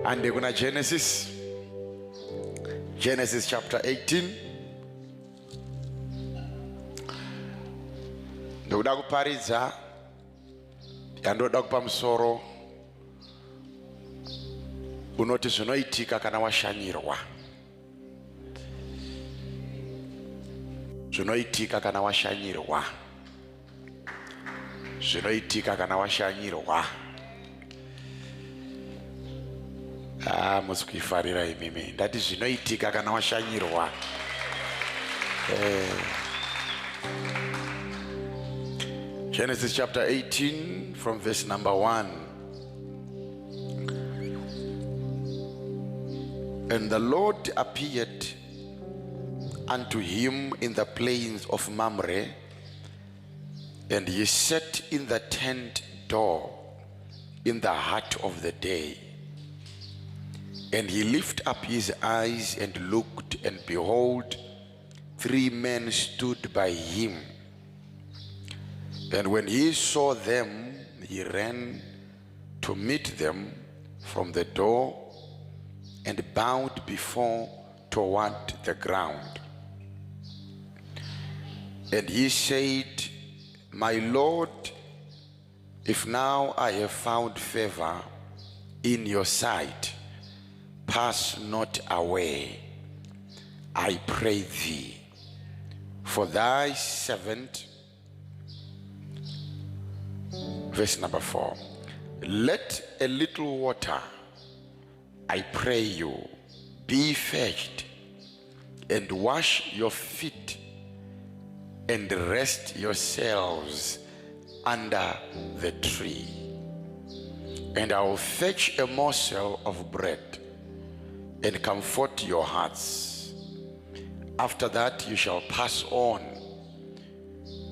And kuna Genesis chapter 18. Ndokuda kuparidza yandoda kupa musoro unoti zvinoitika kana washanyirwa. Zvinoitika kana washanyirwa. Zvinoitika kana washanyirwa. Musikuifarira imimi. Ndati zvinoitika kana washanyirwa. Genesis chapter 18 from verse number 1. And the Lord appeared unto him in the plains of Mamre, and he sat in the tent door in the heart of the day. And he lifted up his eyes and looked, and behold, 3 men stood by him. And when he saw them, he ran to meet them from the door and bowed before toward the ground. And he said, My Lord, if now I have found favor in your sight, pass not away, I pray thee, for thy servant. Verse number 4. Let a little water, I pray you, be fetched, and wash your feet, and rest yourselves under the tree. And I will fetch a morsel of bread, and comfort your hearts. After that you shall pass on.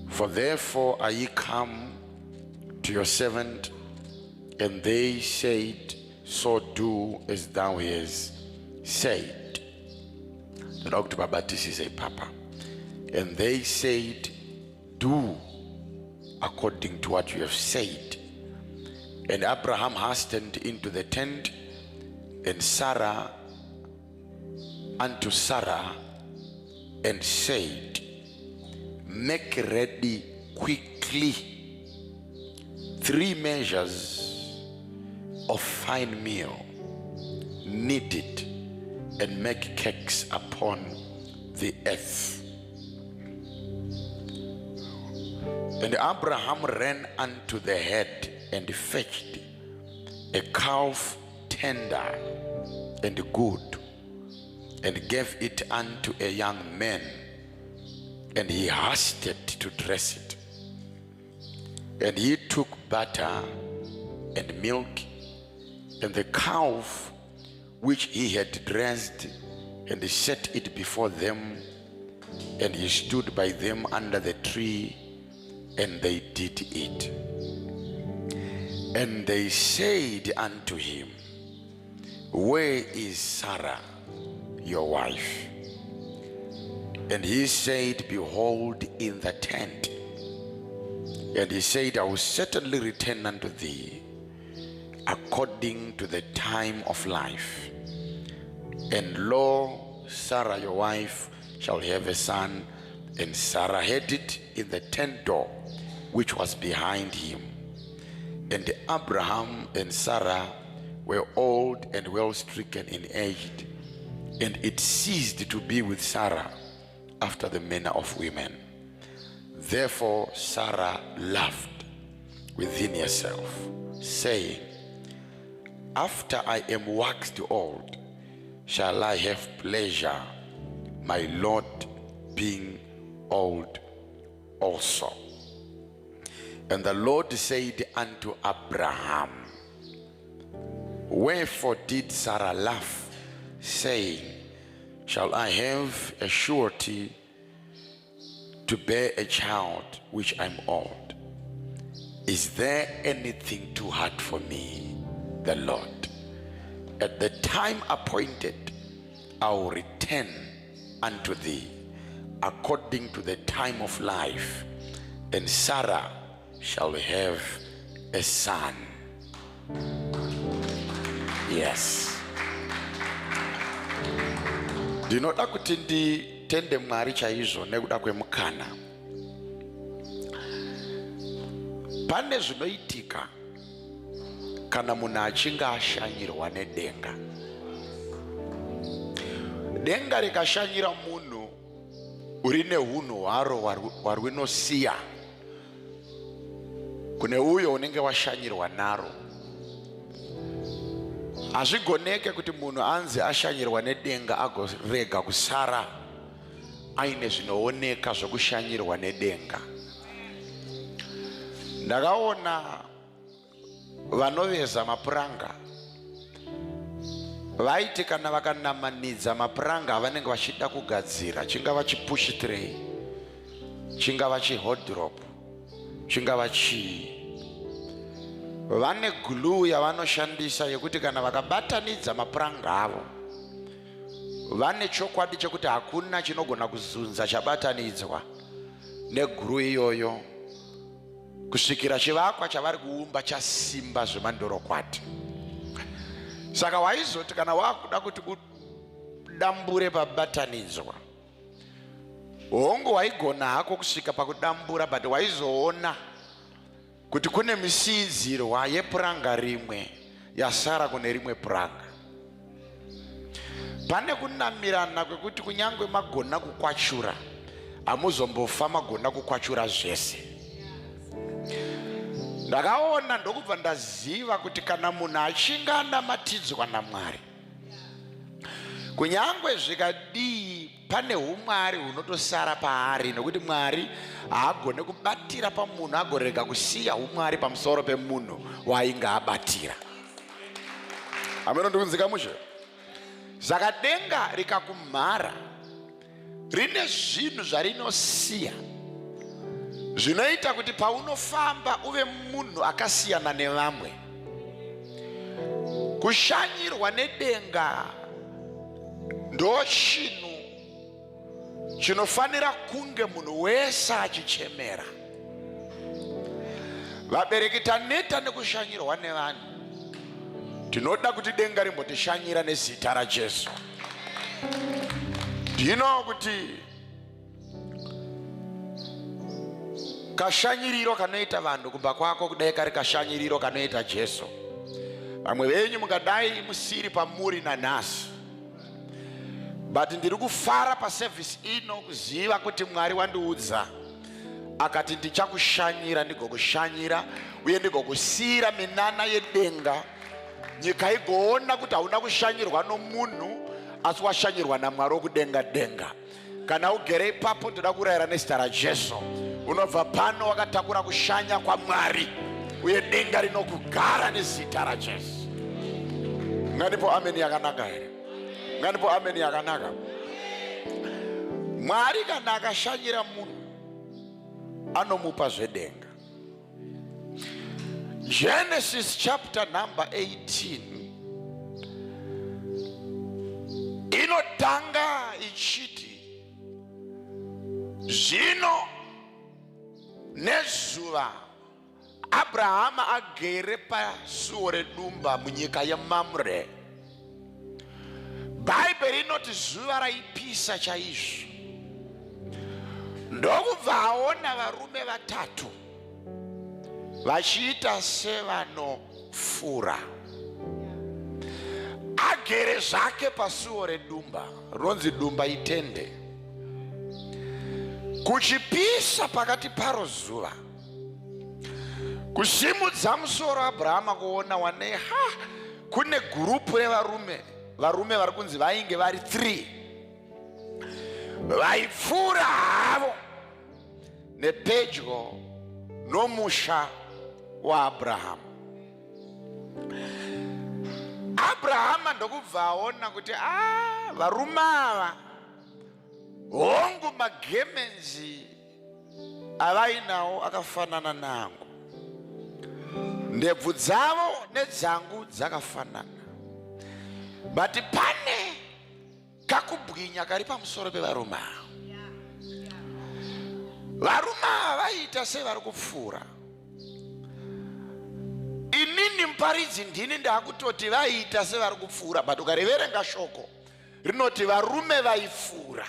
For therefore are ye come to your servant? And they said, So do as thou hast said. The Dr. Babatisi say, Papa. And they said, Do according to what you have said. And Abraham hastened into the tent, and Sarah unto Sarah, and said, Make ready quickly 3 measures of fine meal, knead it, and make cakes upon the earth. And Abraham ran unto the head and fetched a calf tender and good, and gave it unto a young man, and he hasted to dress it. And he took butter and milk, and the calf which he had dressed, and he set it before them, and he stood by them under the tree, and they did eat. And they said unto him, Where is Sarah, your wife? And he said, Behold, in the tent. And he said, I will certainly return unto thee according to the time of life. And lo, Sarah your wife shall have a son. And Sarah had it in the tent door which was behind him. And Abraham and Sarah were old and well stricken in age, and it ceased to be with Sarah after the manner of women. Therefore Sarah laughed within herself, saying, After I am waxed old, shall I have pleasure, my Lord being old also? And the Lord said unto Abraham, Wherefore did Sarah laugh, saying, Shall I have a surety to bear a child which I'm old? Is there anything too hard for me, the Lord? At the time appointed, I will return unto thee according to the time of life, and Sarah shall have a son. Yes. Ndinoda kuti nditende Mwari chaizvo nekuda kwemukana. Pane zvinoitika kana munhu achinge ashanyirwa nedenga. Denga rikashanyira munhu uri neunhu hwaro hwarwinosiya kune uyo unenge washanyirwa naro. Hazvigoneke kuti munhu anzi ashanyirwa nedenga agorega kusara aine zvinooneka zvokushanyirwa nedenga. Ndakaona vanoveza mapuranga vaiti kana vakanamanidza mapuranga avanenge vachida kugadzira, chingava chipush tray, chingava chihodrop, chingava chii, vane glue yavanoshandisa yekuti kana vakabatanidza mapuranga avo vane chokwadi chekuti hakuna chinogona kuzunza chabatanidzwa neglue iyoyo kusvikira chivakwa chavari kuumba chasimba zvemandorokwati. Saka waizoti kana wakuda kuti kudambure pabatanidzwa, hongu waigona hako kusvika pakudambura, but waizoona kuti kune misidzirwa yepuranga rimwe yasara kune rimwe puranga. Pane kunamirana kwekuti kunyangwe magona kukwachura hamuzombofa magona kukwachura zvese. Ndakaona ndokubva ndaziva kuti kana munhu achinge anamatidzwa naMwari, kunyangwe zvikadii pane umwari hunotosara paari, nokuti Mwari haagone kubatira pamunhu agorega kusiya umwari pamusoro pemunhu waainge abatira. Ameno ndikunzika mushe. Saka denga rikakumhara rine zvinhu zvarinosiya zvinoita kuti paunofamba uve munhu akasiyana nevamwe. Kushanyirwa nedenga ndo chinhu chinofanira kunge munhu wese achichemera. Vabereki taneta nekushanyirwa nevanhu. Tinoda kuti denga rimbotishanyira nezita raJesu. Ndino kuti kashanyiriro kanoita vanhu kumba kwako kudai kari kashanyiriro kanoita Jesu. Vamwe venyu mungadai musiri pamuri nanhasi, but ndiri kufara paservice ino kuziva kuti Mwari wandiudza akati ndichakushanyira, ndigokushanyira uye ndigokusiyira minana yedenga, nyika igoona kuti hauna kushanyirwa nomunhu asi washanyirwa naMwari wokudenga denga. Kana ugere ipapo ndoda kurayira nezita raJesu, unobva pano wakatakura kushanya kwaMwari uye denga rinokugara nezita raJesu. Nganipo amen yakanaka here? Nganipo amen yakanaka? Mwari kana akashanyira munhu anomupa zvedenga. Genesis chapter number 18 inotanga ichiti, zvino nezuva Abrahama agere pasuo redumba munyika yeMamre. Bhaibheri rinoti zuva raipisa chaizvo. Ndokubva aona varume vatatu vachiita sevanofura. Agere zvake pasuo redumba, ronzi dumba itende. Kuchipisa pakati paro zuva, kusimudza musoro Abrahama kuona wane kune gurupu revarume vari kunzi vainge vari 3 vaipfuura havo nepedyo nomusha waAbrahama. Abrahama ndokubva aona kuti varume ava hongu magemenzi avainawo akafanana nangu, ndebvu dzavo nedzangu dzakafanana, but pane kakubwinya kari pamusoro pevarume ava. Varume ava vaita sevari kupfuura. Inini muparidzi ndini ndakutoti vaita sevari kupfuura, but ukareverenga shoko rinoti varume vaifura.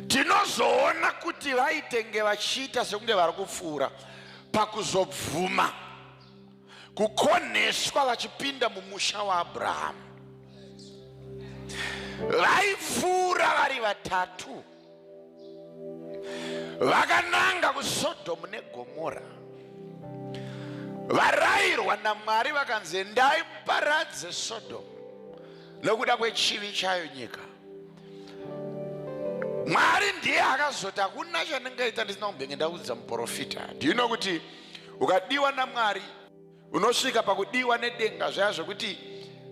Tinozoona kuti vaitenge vachiita sekunge vari kupfuura pakuzobvuma kukoneswa vachipinda mumusha waAbhurahama. Vaipfuura vari vatatu, vakananga kuSodhomu neGomora. Varayirwa naMwari vakanzi endai muparadze Sodhomu nokuda kwechivi chayo nyika. Mwari ndiye akazoti hakuna chandingaita ndisina kumbenge ndaudza muprofita. Do you know kuti ukadiwa naMwari unosvika pakudiwa nedenga zvaya zvokuti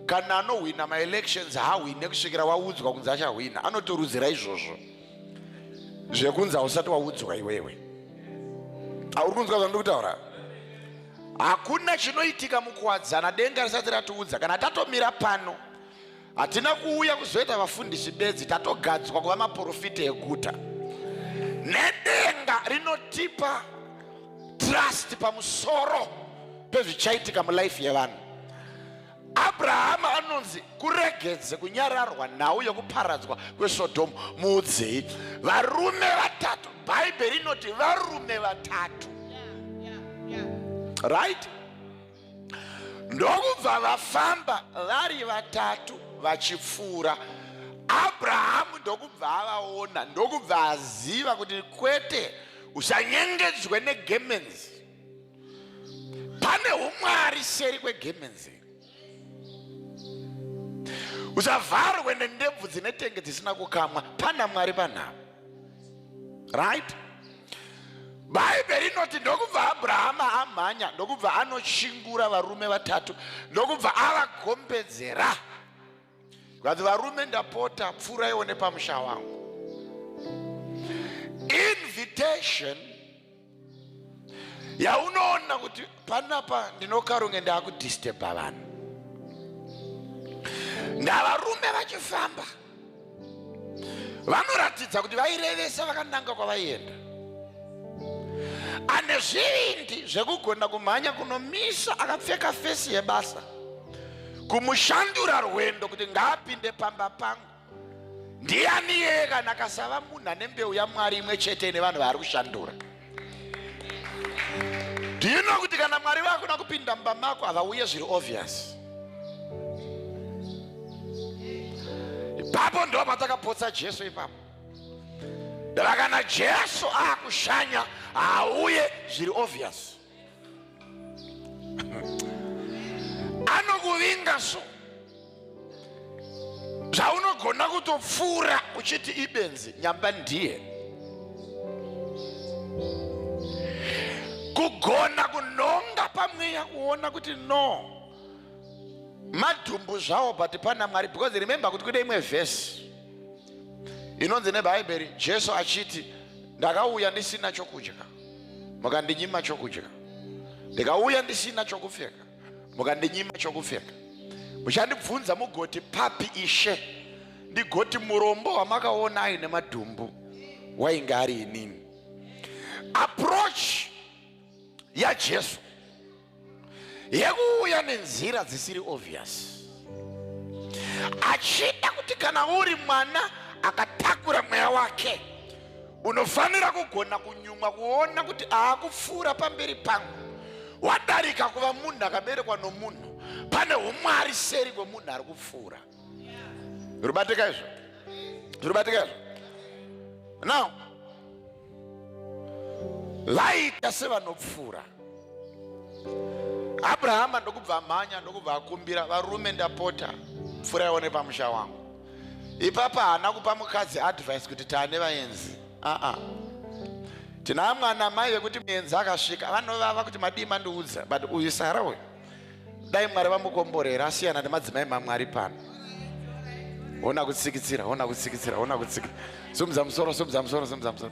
kana anohwina maelections haahwine kusvikira waudzwa kunzi achahwina. Anotorudzira izvozvo zvekunzi hausati waudzwa iwewe. Auri kunzwa zvandiri kutaura? Hakuna chinoitika mukuwadzana denga risati ratiudza. Kana tatomira pano hatina kuuya kuzoita vafundisi bedzi, tatogadzwa kuva maprofita eguta. Nedenga rinotipa trust pamusoro pezvichaitika mulife yevanhu. Abrahama anonzi kuregedze kunyararwa nhau yokuparadzwa kweSodhomu muudzei. Varume vatatu, Bhaibheri rinoti varume vatatu. Right? Ndokubva vafamba vari vatatu vachipfuura. Abrahamu ndokubva avaona, ndokubva aziva kuti kwete usanyengedzwe negemenzi. Pane umwari seri kwegemenzi. Usavharwe nendebvu dzinetenge dzisina kukamwa. Pana Mwari panhamo. Right? Bhaibheri rinoti ndokubva Abrahama amhanya, ndokubva anochingura varume vatatu, ndokubva avagombedzera. Kuti varume ndapota pfuuraiwo nepamusha wangu. Invitation yaunoona kuti panapa ndinokarunge ndakudisturba vanhu. Ndavarume vachifamba vanoratidza kuti vairevesa vakananga kwavaienda. Ane zvivindi zvekugona kumhanya kunomisa akapfeka fesi yebasa, kumushandura rwendo kuti ngaapinde pamba pangu. Ndiani yeye kana akasava munhu ane mbeu yaMwari imwe chete nevanhu vaari kushandura? Do you know kuti kana Mwari vakuna kupinda mumba mako havauye zviri obvious? Ipapo ndo patakapotsa Jesu ipapo. Dava kana Jesu akushanya auye zviri obvious. Anokuvinga so zvaunogona kutopfuura uchiti ibenzi nyamba ndiye. Kugona kunonga pamweya kuona kuti no madhumbu zvawo but pana Mwari. Because remember kuti kune imwe verse inonzi neBhaibheri Jesu achiti ndakauya ndisina chokudya mukandinyima chokudya, ndikauya ndisina chokupfeka mukandinyima chokupfeka. Muchandibvunza mugoti papi Ishe? Ndigoti murombo wamakaona aine madhumbu wainge ari inini. Approach ya Jesu yekuuya nenzira dzisiri obvious, achida kuti kana uri mwana akatakura mweya wake unofanira kugona kunyumwa kuona kuti aakupfuura pamberi pangu wadarika kuva munhu akaberekwa nomunhu. Pane umwari seri kwemunhu ari kupfuura. Rubatika izvo? Rubatika izvo? Now vaita sevanopfuura. Abrahama ndokubva amhanya, ndokubva akumbira varume ndapota pfuuraiwo nepamusha wangu. Ipapa haana kupa mukadzi advice kuti taane vaenzi. Tina mwana mai vekuti muenzi akasvika vanovava kuti madii mandiudza, but uyu Sara uyu dai Mwari vamukomborera asiyana nemadzimai maMwari pano. Ona kutsikitsira, ona kutsikitsira, ona kutsikitsira. Sumudza musoro, sumudza musoro, sumudza musoro.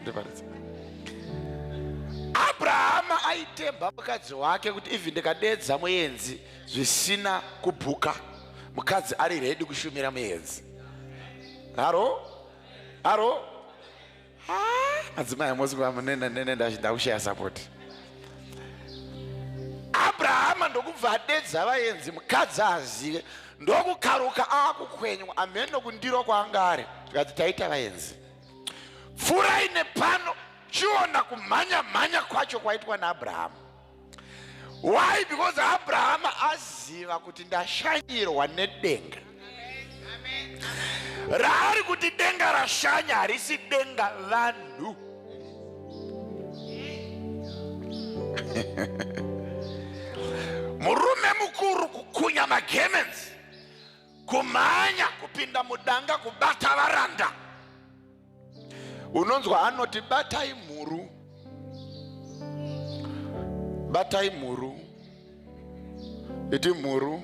Abrahama aitemba mukadzi wake kuti even ndikadedza muenzi zvisina kubhuka, mukadzi ari ready kushumira muenzi. Haro? Haro? Madzimai amosi kwa nenda ndakushaya support. Abraham Abrahama ndokubva adedza vaenzi mukadzi azive ndokukaruka akukwenywa amheno kundiro kwaanga ari tikati taita vaenzi. Pfurai nepano chiona kumhanya kwacho kwaitwa naAbrahama. Why? Because Abrahama aziva kuti ndashanyirwa nedenga. Raari kuti denga rashanya harisi denga vanhu. Murume mukuru kukunya magemenzi, kumhanya kupinda mudanga kubata varanda. Unonzwa anoti batai mhuru, batai mhuru, iti mhuru.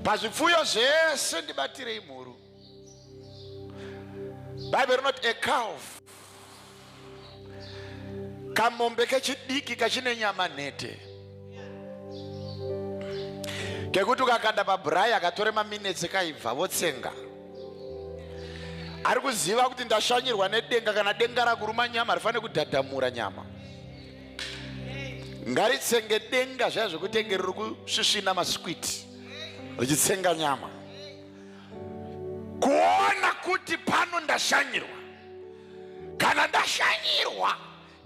Pazvipfuyo zvese ndibatirei mhuru. Bible rinoti a calf, kamombe kechidiki kachine nyama nhete, kekuti ukakanda pabhurai akatore maminitsi kaibva votsenga. Ari kuziva kuti ndashanyirwa nedenga. Kana denga rakuruma nyama rifanire kudhadhamura nyama. Ngaritsenge denga zvaya zvekutenge riri kusvisvina maswiti richitsenga nyama. Kuona kuti pano ndashanyirwa. Kana ndashanyirwa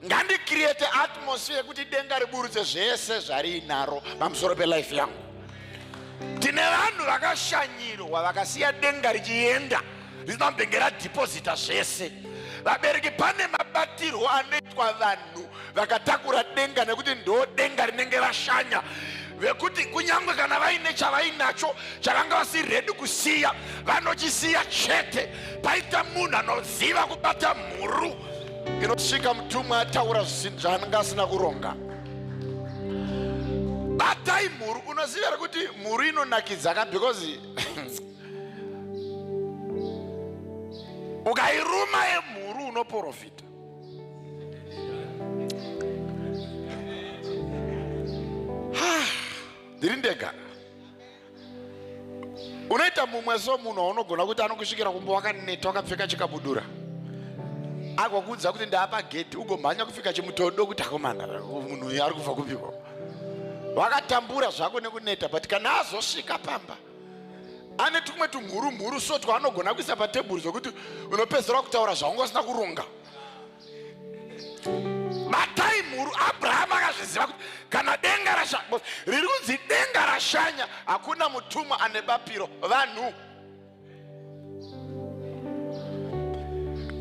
ngandicreate atmosphere yekuti denga riburutse zvese zvarinaro pamusoro pelife yangu. Tine vanhu vakashanyirwa vakasiya denga richienda risina kubhengera deposita zvese. Vabereki pane mabatirwo anoitwa vanhu vakatakura denga nekuti ndo denga rinenge rashanya, vekuti kunyangwe kana vaine chavainacho chavanga vasiri ready kusiya vanochisiya chete. Paita munhu anoziva kubata mhuru inosvika mutumwa ataura zvaanenge asina kuronga. Batai mhuru. Unoziva here kuti mhuru inonakidza ka because ukairuma yemhuru unoprofita. Ndiri ndega. Unoita mumwe so munhu unogona kuti anokusvikira kumba wakaneta wakapfeka chikabudura, akakudza kuti ndaapa gate, ugomhanya kufika chimutodo kuti akomana munhu uyu ari kubva kupiko. Wakatambura zvako nekuneta, but kana azosvika pamba ane tumwe tumhuru so twaanogona kuisa patebhuri zvokuti unopedzera kutaura zvaunga usina kuronga. Batai mhuru. Abrahama akazviziva kuti kana denga rashanya, riri kunzi denga rashanya, hakuna mutumwa ane bapiro, vanhu.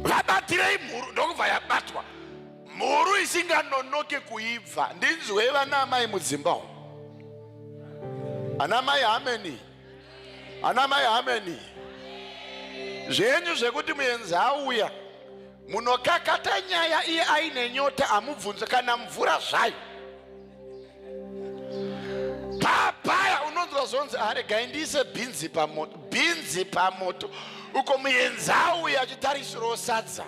Vabatirei mhuru ndokubva yabatwa. Mhuru isinganonoke kuibva. Ndinzwe vana amai mudzimba. Ana mai ameni. Ana mai ameni. Zvenyu zvekuti muenzi auya munokakata nyaya iye aine nyota amubvunze kana mvura zvayo. Papaya unonzwa zonzi aregai ndiise bhinzi pamoto. Bhinzi pamoto. Uko muenzi auya achitarisirawo sadza.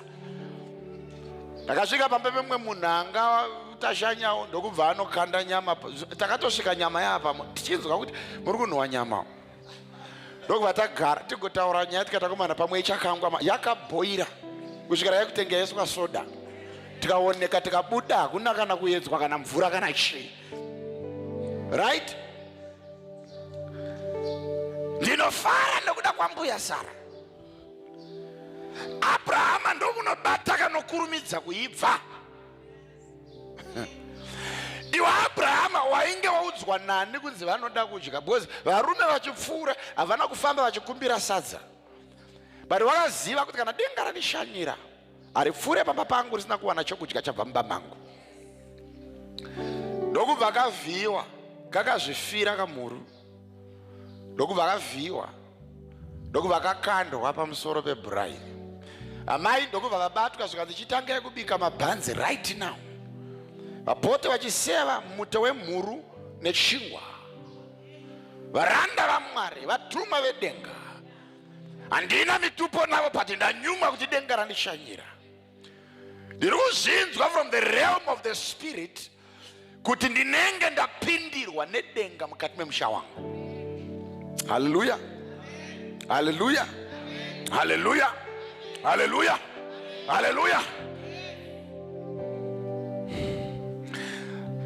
Takasvika pamba pemwe munhu anga tashanyawo ndokubva anokanda nyama. Takatosvika nyama yapamo tichinzwa kuti muri kunhuwa nyama. Ndokubva tagara tigotaura nyaya tikatakomana pamwe ichakangwa yakabhoira kusvikira yakutenga yeswa soda. Tikaoneka tikabuda hakuna kana kuedzwa kana mvura kana chii. Right? Ndinofara nekuda kwambuya Sara. Abrahama ndokunobata kanokurumidza kuibva. Iwe Abrahama wainge waudzwa nani kunzi vanoda kudya, because varume vachipfuura havana kufamba vachikumbira sadza. But wakaziva kuti kana denga ranishanyira haripfuure pamba pangu risina kuwana chokudya chabva mumba mangu. Ndokubva kavhiyiwa kakazvifira kamhuru. Ndokubva kavhiyiwa ndokubva kakandwa pamusoro pebhurai. Amai ndokubva vabatwa zvikanzi chitangai kubika mabhanzi right now. Vapote vachiseva muto wemhuru nechingwa. Varanda vaMwari, vatumwa vedenga. Handina mitupo navo pati ndanyuma kuti denga randishanyira. Ndiri kuzvinzwa from the realm of the spirit kuti ndinenge ndapindirwa nedenga mukati memusha wangu. Hallelujah. Hallelujah. Hallelujah. Hallelujah. Hallelujah.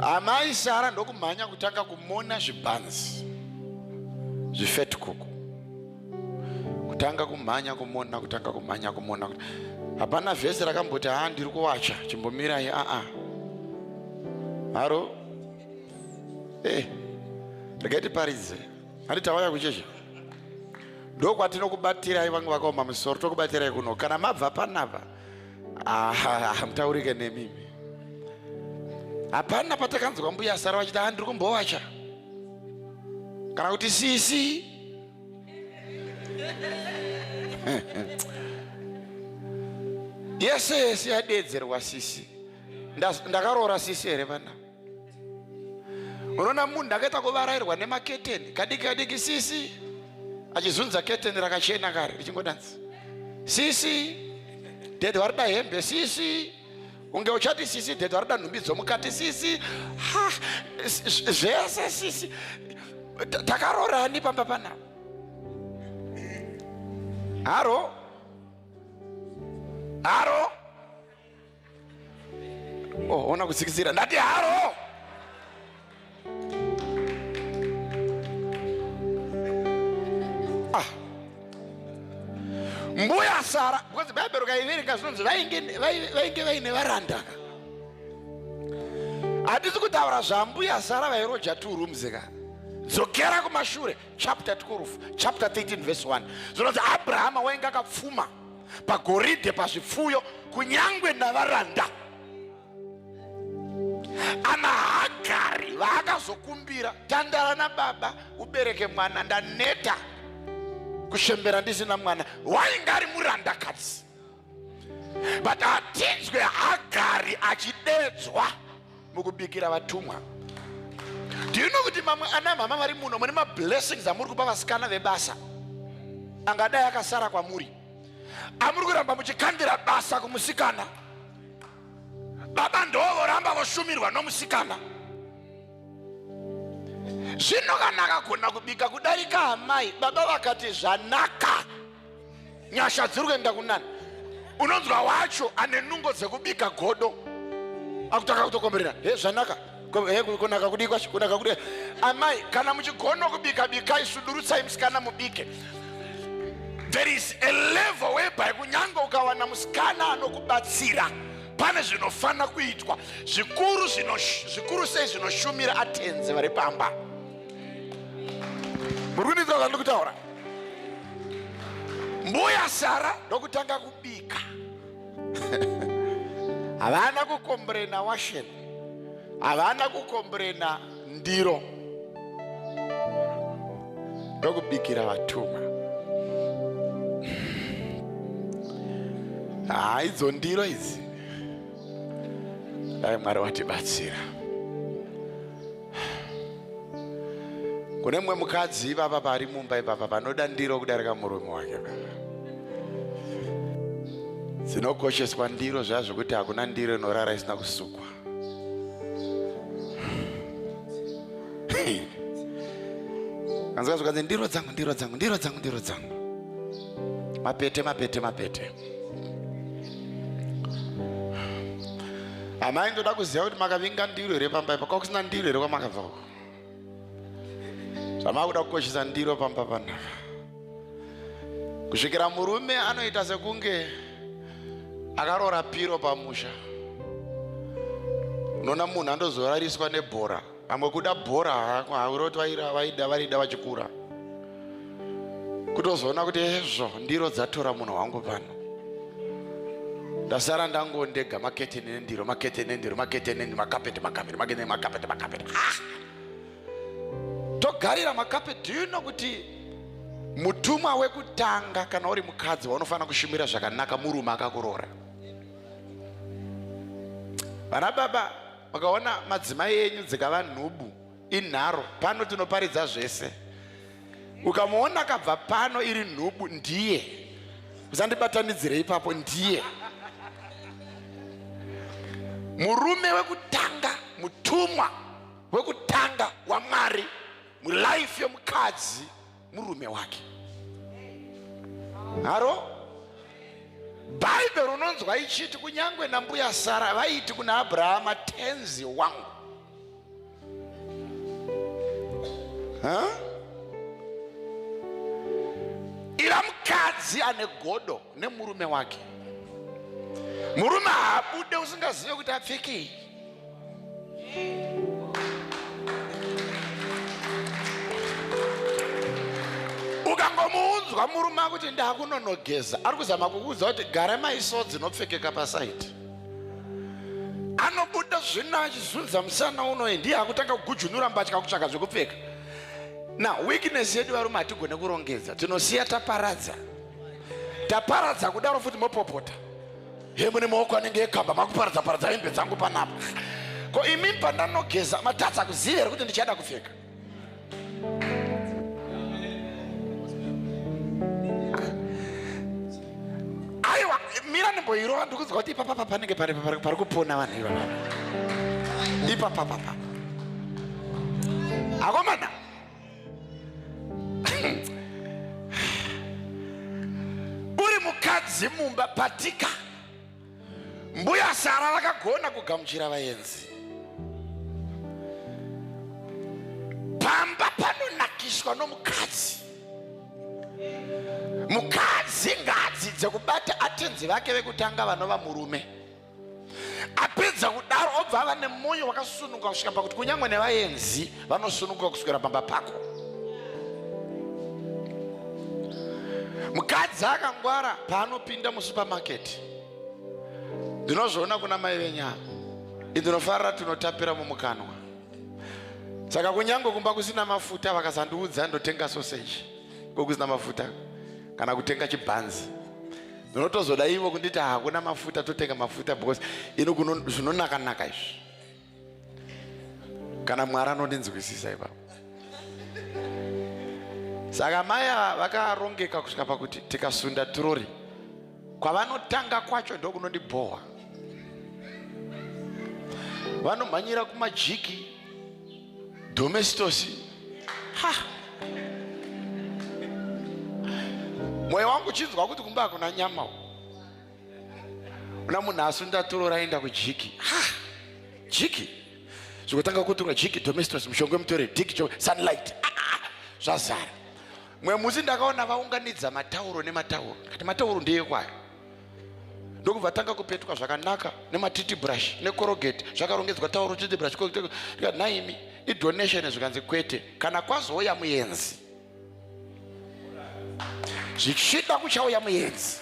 Amai Sara ndokumhanya kutanga kumona zvibanzi zvifat kuku, kutanga kumhanya kumona, kutanga kumhanya kumona. Hapana vhesi rakamboti ndiri kuwacha, chimbomirai. Haro regai tiparidze. Handi tawaya kucheche ndokwatinokubatira vangu vakaoma musoro, tokubatirai kuno. Kana mabva panapa mutaurike nemimi. Hapana patakanzwa mbuya Sara vachiti ndiri kumbowacha kana kuti sisi. Yese yadedzerwa sisi. Ndakaroora sisi here vana? Unoona munhu akaita kuvarairwa nemaketeni kadiki kadiki, sisi achizunza keteni rakachena kare richingodanza sisi. Dhedhe warida hembe sisi. Unge uchati sisi dhedhe warida nhumbi dzomukati sisi. Zvese sisi. Takaroorani pamba pana? Haro ona kutsikitsira. Ndati haro. Mbuya Sara, because Bible kaiverenga zvinonzi vainge vaine varanda. Hatisi kutaura zvambuya Sara vairoja 2 rooms ka. Dzokera kumashure chapter 12, chapter 13 verse 1. Zvinonzi Abrahama wainge akapfuma pagoridhe, pazvipfuyo, kunyangwe navaranda. Ana Hagari vaakazokumbira, tandara nababa ubereke mwana, ndaneta kushembera ndisina mwana. Wainge ari murandakadzi, but hatinzwe Hagari achidedzwa mukubikira vatumwa. Do you know kuti mamwe ana mama vari muno mune mablessings amuri kupa vasikana vebasa angadai akasara kwamuri? Amuri kuramba muchikandira basa kumusikana. Baba ndovoramba voshumirwa nomusikana. Zvino kana akagona kubika kudarika amai, baba vakati zvanaka, nyasha dziri kuenda kunani. Unonzwa wacho ane nungo dzekubika godo akutaka kutokomberera, zvanaka kunaka kudikwa, kunaka kudikwa. Amai, kana muchigona kubika bikai, sudurutsai musikana mubike. There is a level whereby kunyanga ukawana musikana anokubatsira, pane zvinofana kuitwa zvikuru sei zvinoshumira atenzi vari pamba. Murikundinzwa zvandiri kutaura? Mbuya Sara ndokutanga kubika. Havana kukombrena washeni, havana kukombrena ndiro, ndokubikira vatumwa. Idzo ndiro idzi dai Mwari watibatsira. Kune mumwe mukadzi ipapa pari mumba ipapa panoda ndiro kudarika murume wake. Dzinokosheswa ndiro zvazvo kuti hakuna ndiro inorara isina kusukwa. Kanzwa zvakanzi ndiro dzangu, ndiro dzangu, ndiro dzangu, ndiro dzangu. Mapete, mapete, mapete. Amai ndoda kuziva kuti makavinga ndiro here pamba ipa, kwakusina ndiro here kwamakabva uko. Zvamakuda kukoshesa ndiro pamba panapa. Kusvikira murume anoita sekunge akaroora piro pamusha. Unoona munhu andozorariswa nebhora. Amwe kuda bhora hauroti varida vachikura. Kutozoona kuti hezvo ndiro dzatora munhu wangu pano. Ndasara ndangondega maketeni nendiro, maketeni nendiro, maketeni nendiro, makapeti, makapeti, maketeni, makapeti, makapeti. Togarira makapeti. Do you know kuti mutumwa wekutanga kana uri mukadzi wanofana kushumira zvakanaka murume akakuroora? Vana baba, makaona madzimai enyu dzikava nhubu inharo, pano tinoparidza zvese. Ukamuona kabva pano iri nhubu, ndiye. Usandibatanidzire ipapo, ndiye. Murume wekutanga, mutumwa wekutanga wa Mwari mulife yomukadzi murume wake. Haro? Bible unonzwa ichiti kunyangwe nambuya Sara vaiti kuna Abrahama, tenzi wangu Ila mukadzi ane godo nemurume wake, murume haabude usingazive kuti apfekei. Ukangomuunzwa murume akuti ndakunonogeza, ari kuzama kukuudza kuti gara maisodzi dzinopfekeka pasaiti. Anobuda zvino achizunza musana unoyi, ndiye akutanga kugujunura mbatya kutsvaka zvekupfeka. Na weakness yedu varume hatigone kurongedza, tinosiya taparadza. Taparadza kudaro futi mopopota. He mune maoko anenge ekamba makuparadza paradza hembe dzangu panapa. Ko imi pandanogeza matadza kuziva here kuti ndichada kupfeka. Aiwa, mira ndimboirova ndikuzwa kuti ipapa panenge pari kupona vanhu ivava. Ipapa. Akomana. Uri mukadzi mumba patika, mbuya Sara vakagona kugamuchira vaenzi. Pamba panonakiswa nomukadzi. Mukadzi ngaadzidze kubata atenzi vake vekutanga vanova murume. Apedza kudaro obva ava nemwoyo wakasununguka kusvika pakuti kunyangwe nevaenzi vanosununguka kuswera pamba pako. Mukadzi akangwara paanopinda musupermarket, ndinozviona kuna mai venyaya, ndinofarira tunotapira mumukanwa. Saka kunyange kumba kusina mafuta vakazandiudza ndotenga sausage kusina mafuta kana kutenga chibhanzi, ndinotozoda ivo kunditi hakuna mafuta totenga mafuta because ino zvinonaka izvi. Kana Mwari anondinzwisisa ipapo. Saka maya vakarongeka kusvika pakuti tikasunda turori kwavanotanga kwacho ndokunondibhowa. Vanomhanyira kumajiki, domesitosi. Mwoyo wangu uchinzwa kuti kumba hakuna nyama. Una munhu asunda turori aenda kujiki. Jiki zvokutanga kutura jiki, domesitosi, mushongo wemutoreri, diki, sunlight. Zvazara. Mwe musi ndakaona vaunganidza matauro nematauro. Kati matauro ndeyekwayo. Ndokubva tanga kupetuka zvakanaka nematiti brush nekorogate zvakarongedzwa tauro titi brush korogate naimi idonation zvikanzi kwete kana kwazouya muenzi. Zvichida kuchauya muenzi.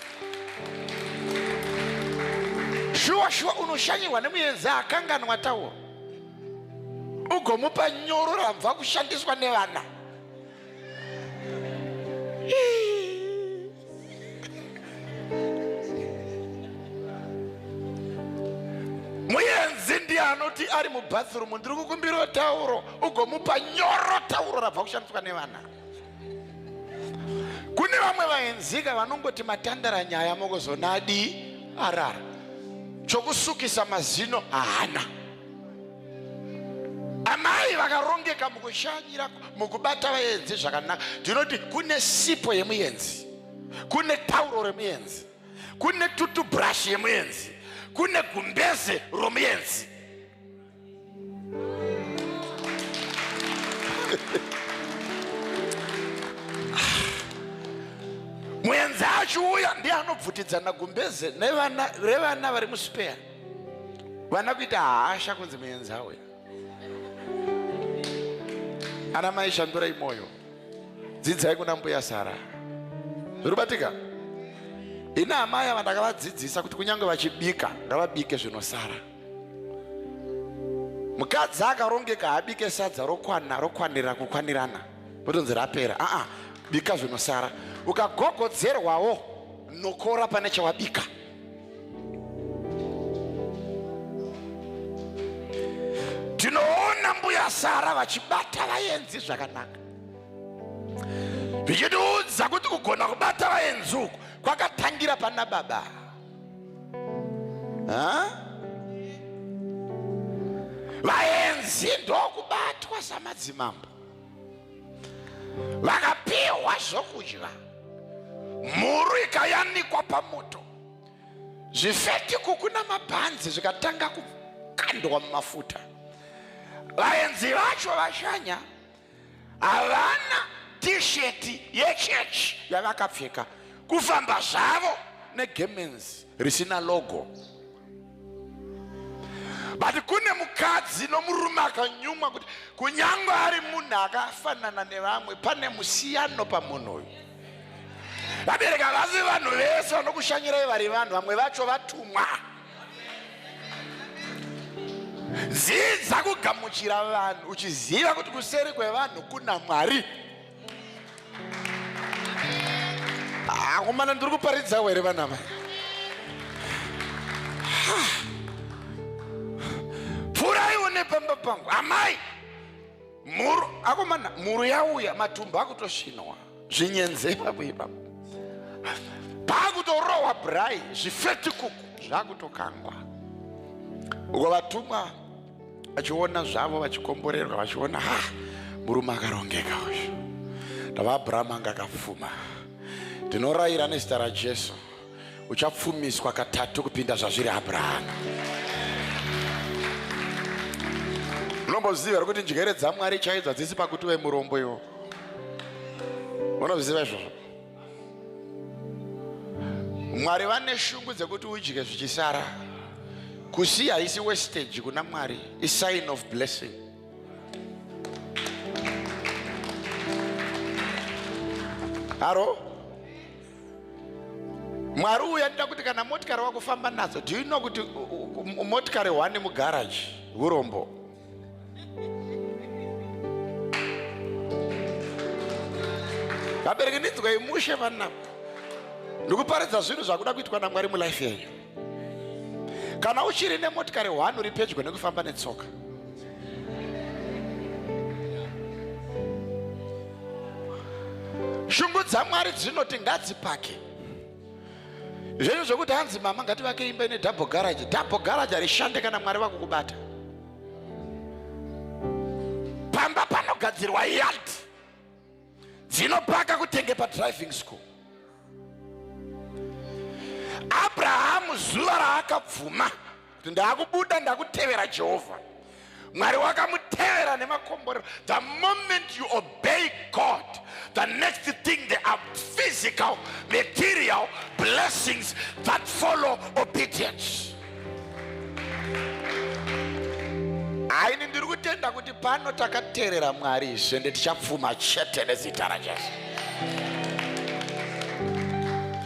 Shuwa unoshanyirwa nemuenzi akanganwa tauro. Ugomupa nyoro rabva kushandiswa nevana. Muenzi ndiye anoti ari mubathroom ndiri kukumbira tauro, ugomupa nyoro tauro rabva kushandiswa nevana. Kune vamwe vaenzika vanongoti matandara nyaya mogozonadi arara. Chokusukisa mazino haana. Amai vakarongeka mukushanyira mukubata vaenzi zvakanaka. Ndinoti kune sipo yemuenzi, kune tauro remuenzi, kune tutu brush yemuenzi, kune gumbeze romuenzi. Muenzi achiuya ndiye anobvutidzana gumbeze revana vari muspare. Vana kuita hasha kunzi muenzi auya. Ana mai shandurai moyo, dzidzai kuna mbuya Sara. Zvirubatika? Ina amai vandakavadzidzisa kuti kunyange vachibika ngavabike zvinosara. Mukadzi akarongeka abike sadza rokwanirana potonzi rapera. Bika zvinosara. Ukagogodzerwawo nokora pane chawabika. Tinoona mbuya Sara vachibata vaenzi zvakanaka. Zvichiudza kuti kugona kubata vaenzi uku kwakatangira pana baba. Vaenzi ndokubatwa samadzimambo. Vakapiwa zvokudya. Mhuru ikayanikwa pamoto. Zvifetiku kuna mabhanzi zvikatanga kukandwa mumafuta. Vaenzi vacho vashanya havana t-shirt yechechi yavakapfeka, kufamba zvavo negemens risina logo. But kune mukadzi nomurume akanyumwa kuti kunyangwe ari munhu akafanana nevamwe pane musiyano pamunhu uyu. Vabereka vasi vanhu vese vanokushanyirai vari vanhu, vamwe vacho vatumwa. Dzidza kugamuchira vanhu uchiziva kuti kuseri kwevanhu kuna Mwari. Akomana ndiri kuparidza here vana ava. Pfuraiwo pamba pangu. Amai, muru akomana, muru yauya, matumbu akutosvinwa, zvinyenze ipapo ipapo. Pakutorohwa brai, zvifetikuku zvakutokangwa. Uko vatumwa vachiona zvavo vachikomborerwa, vachiona murume akarongeka uyu. NdaAbhurahama anga akapfuma. Ndinorayira nezita raJesu, uchapfumiswa katatu kupinda zvazviri Abhurahama. Unomboziva kuti njere dzaMwari chaidzo hadzisi pakuti uve murombo iwo. Unoziva izvozvo? Mwari vane shungu dzekuti udye zvichisara. Kusiya haisi wastage kuna Mwari, a sign of blessing. Haro? Mwari uyanda kuti kana motikari wakufamba nadzo, do you know kuti motikari one mugaraji urombo? Vabereki ndinzwa imushe vana. Ndikuparidza zvinhu zvakuda kuitwa naMwari mulife yenyu. Kana uchiri nemotikari one uri pedyo nekufamba netsoka, shungu dzaMwari dzinoti ngadzipake. Zvenyu zvokuti hanzi mama ngativake imba ine double garage. Double garage harishande kana Mwari vakukubata. Pamba panogadzirwa yard dzinopaka kutenge padriving school. Abrahamu zuva raakabvuma kuti ndakubuda ndakutevera Jehovha, Mwari wakamutevera nemakomborero. The moment you obey God, the next thing, there are physical, material blessings that follow obedience. Aini ndiri kutenda kuti pano takateerera Mwari zvende tichapfuma chete nezita raJesu.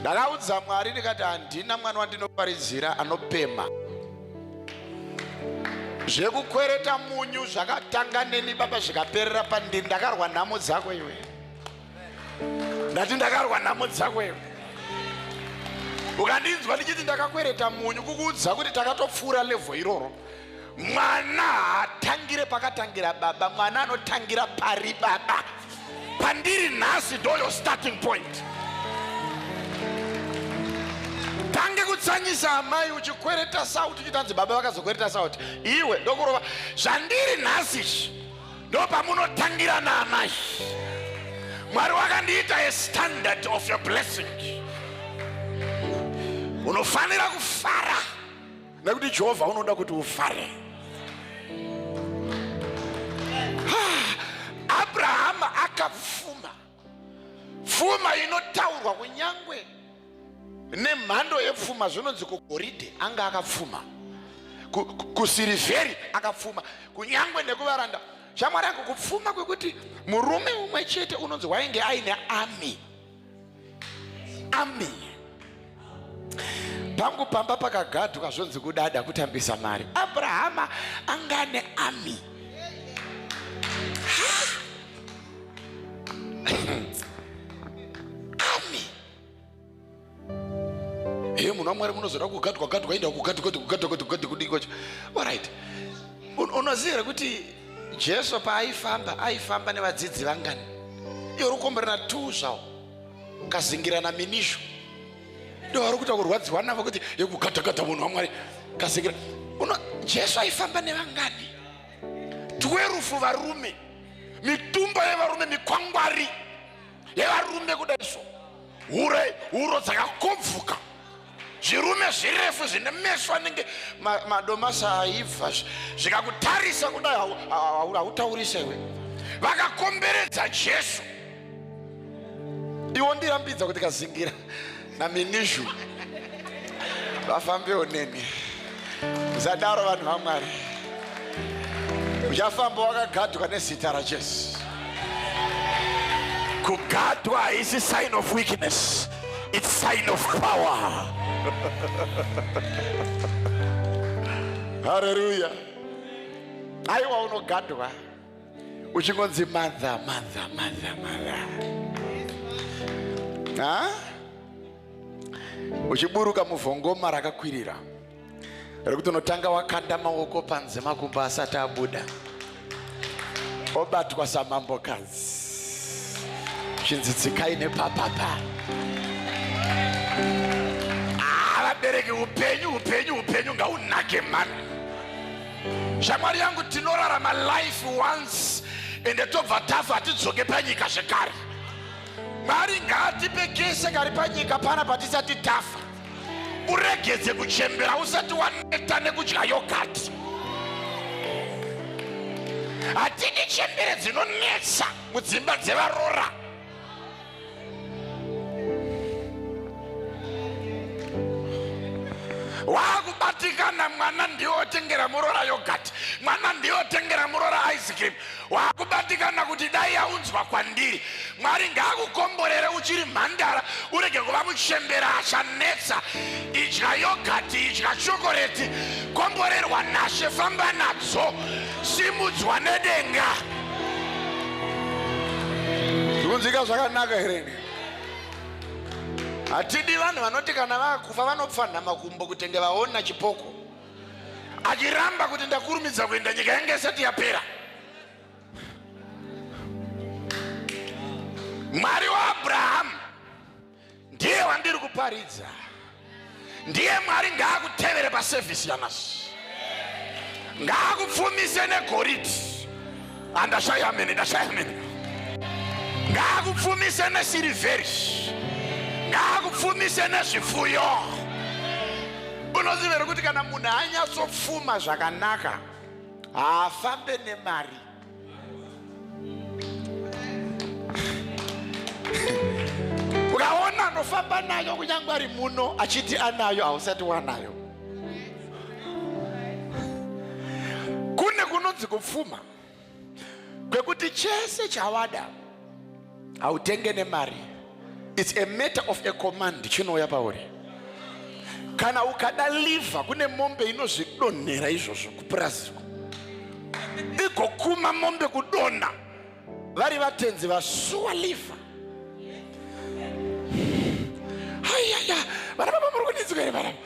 Ndakaudza Mwari ndikati handina mwana wandinoparidzira anopema. Zvekukwereta munyu zvakatanga neni baba zvikaperera pandiri. Ndakarwa nhamo dzako iwe. Ndati ndakarwa nhamo dzako iwe. Ukandinzwa ndichiti ndakakwereta munyu kukuudza kuti takatopfuura level iroro. Mwana haatangire pakatangira baba, mwana anotangira pari baba. Pandiri nhasi ndo your starting point. Tange kutsanyisa amai uchikwereta sauti uchitanzi baba vakazokwereta sauti. Iwe ndokurova zvandiri nhasi ndo pamunotangira naamai. Mwari wakandiita a standard of your blessing. Unofanira kufara nekuti Jehovha unoda kuti ufare. Abrahama akapfuma. Pfuma inotaurwa kunyangwe nemhando yepfuma zvinonzi kugoridhe anga akapfuma, kusirivheri akapfuma, kunyangwe nekuvaranda. Shamwari yangu kupfuma kwekuti murume umwe chete unonzi wainge aine army. Pangu pamba pakagadhwa zvonzi kudada kutambisa mari. Abrahama angane army. Munhu waMwari munozoda kugadwa enda kugadwa. Alright. Unoziva kuti Jesu paaifamba nevadzidzi vangani. Iye urukomberana 2 zvavo. Kazingirana minisho. Ndio warikuta kurwadziwa navo kuti yekugadwa munhu waMwari kazingira. Jesu aifamba nevangani. 12 varume. Mitumba yevarume, mikwangwari yevarume kudaiso. Huro dzakakobvuka. Zvirume zvirefu zvine meso anenge madomasa aibva zvikakutarisa kudai hautaurisa iwe. vakakomberedza Jesu. Iwo ndirambidza kuti kazingira naminishu vafambewo neni. Musadaro vanhu vaMwari. Uchafamba wakagadwa nezita raJesu. Kugadwa is a sign of weakness. It's sign of power. Hallelujah. Aiwa unogadwa uchingonzi mother. Uchiburuka muvhongoma rakakwirira rekuti unotanga wakanda maoko panze makumbo asati abuda, obatwa samambokadzi, chinzitsikai nepapapa. Vabereki, upenyu ngaunake mani. Shamwari yangu, tinorarama life once ende tobva tafa hatidzoke panyika zvekare. Mwari ngaatipe kese kari panyika pana patisati tafa. Uregedze kuchembera usati waneta nekudya yogati. Hatidi chembere dzinonetsa mudzimba dzevarora. Wakubatikana mwana ndiyo otengera murora yogurt, mwana ndiyo otengera murora ice cream. Wakubatikana kuti dai yaunzwa kwandiri. Mwari ngaakukomborere uchiri mhandara, urege kuva muchembera achanetsa. Idya yogurt, idya chokoleti, komborerwa nashe, famba nadzo, simudzwa nedenga. Zvikunzwika zvakanaka here? Hatidi vanhu vanoti kana vakufa vanopfanha makumbo kutenge vaona chipoko, achiramba kuti ndakurumidza kuenda nyika yange isati yapera. Mwari waAbhurahama ndiye wandiri kuparidza. Ndiye Mwari ngaakutevere pasevhisi yanasi, ngaakupfumise negoridhe. Andashaya ameni. Ngaakupfumise nesirivheri, ngaakupfumise nezvifuyo. Unozivere kuti kana munhu anyatsopfuma zvakanaka haafambe nemari. Ukaona anofamba nayo kunyangwe ari muno achiti anayo hausati wanayo. Kune kunonzi kupfuma kwekuti chese chawada hautenge nemari. It's a matter of a command. Chinouya pauri. Kana ukada liva kune mombe inozvidonhera izvozvo kupurazi. Igokuma mombe kudonha. Vari vatenzi vasuwa liva. Hayaya, varaba muri kudinzika here varaba.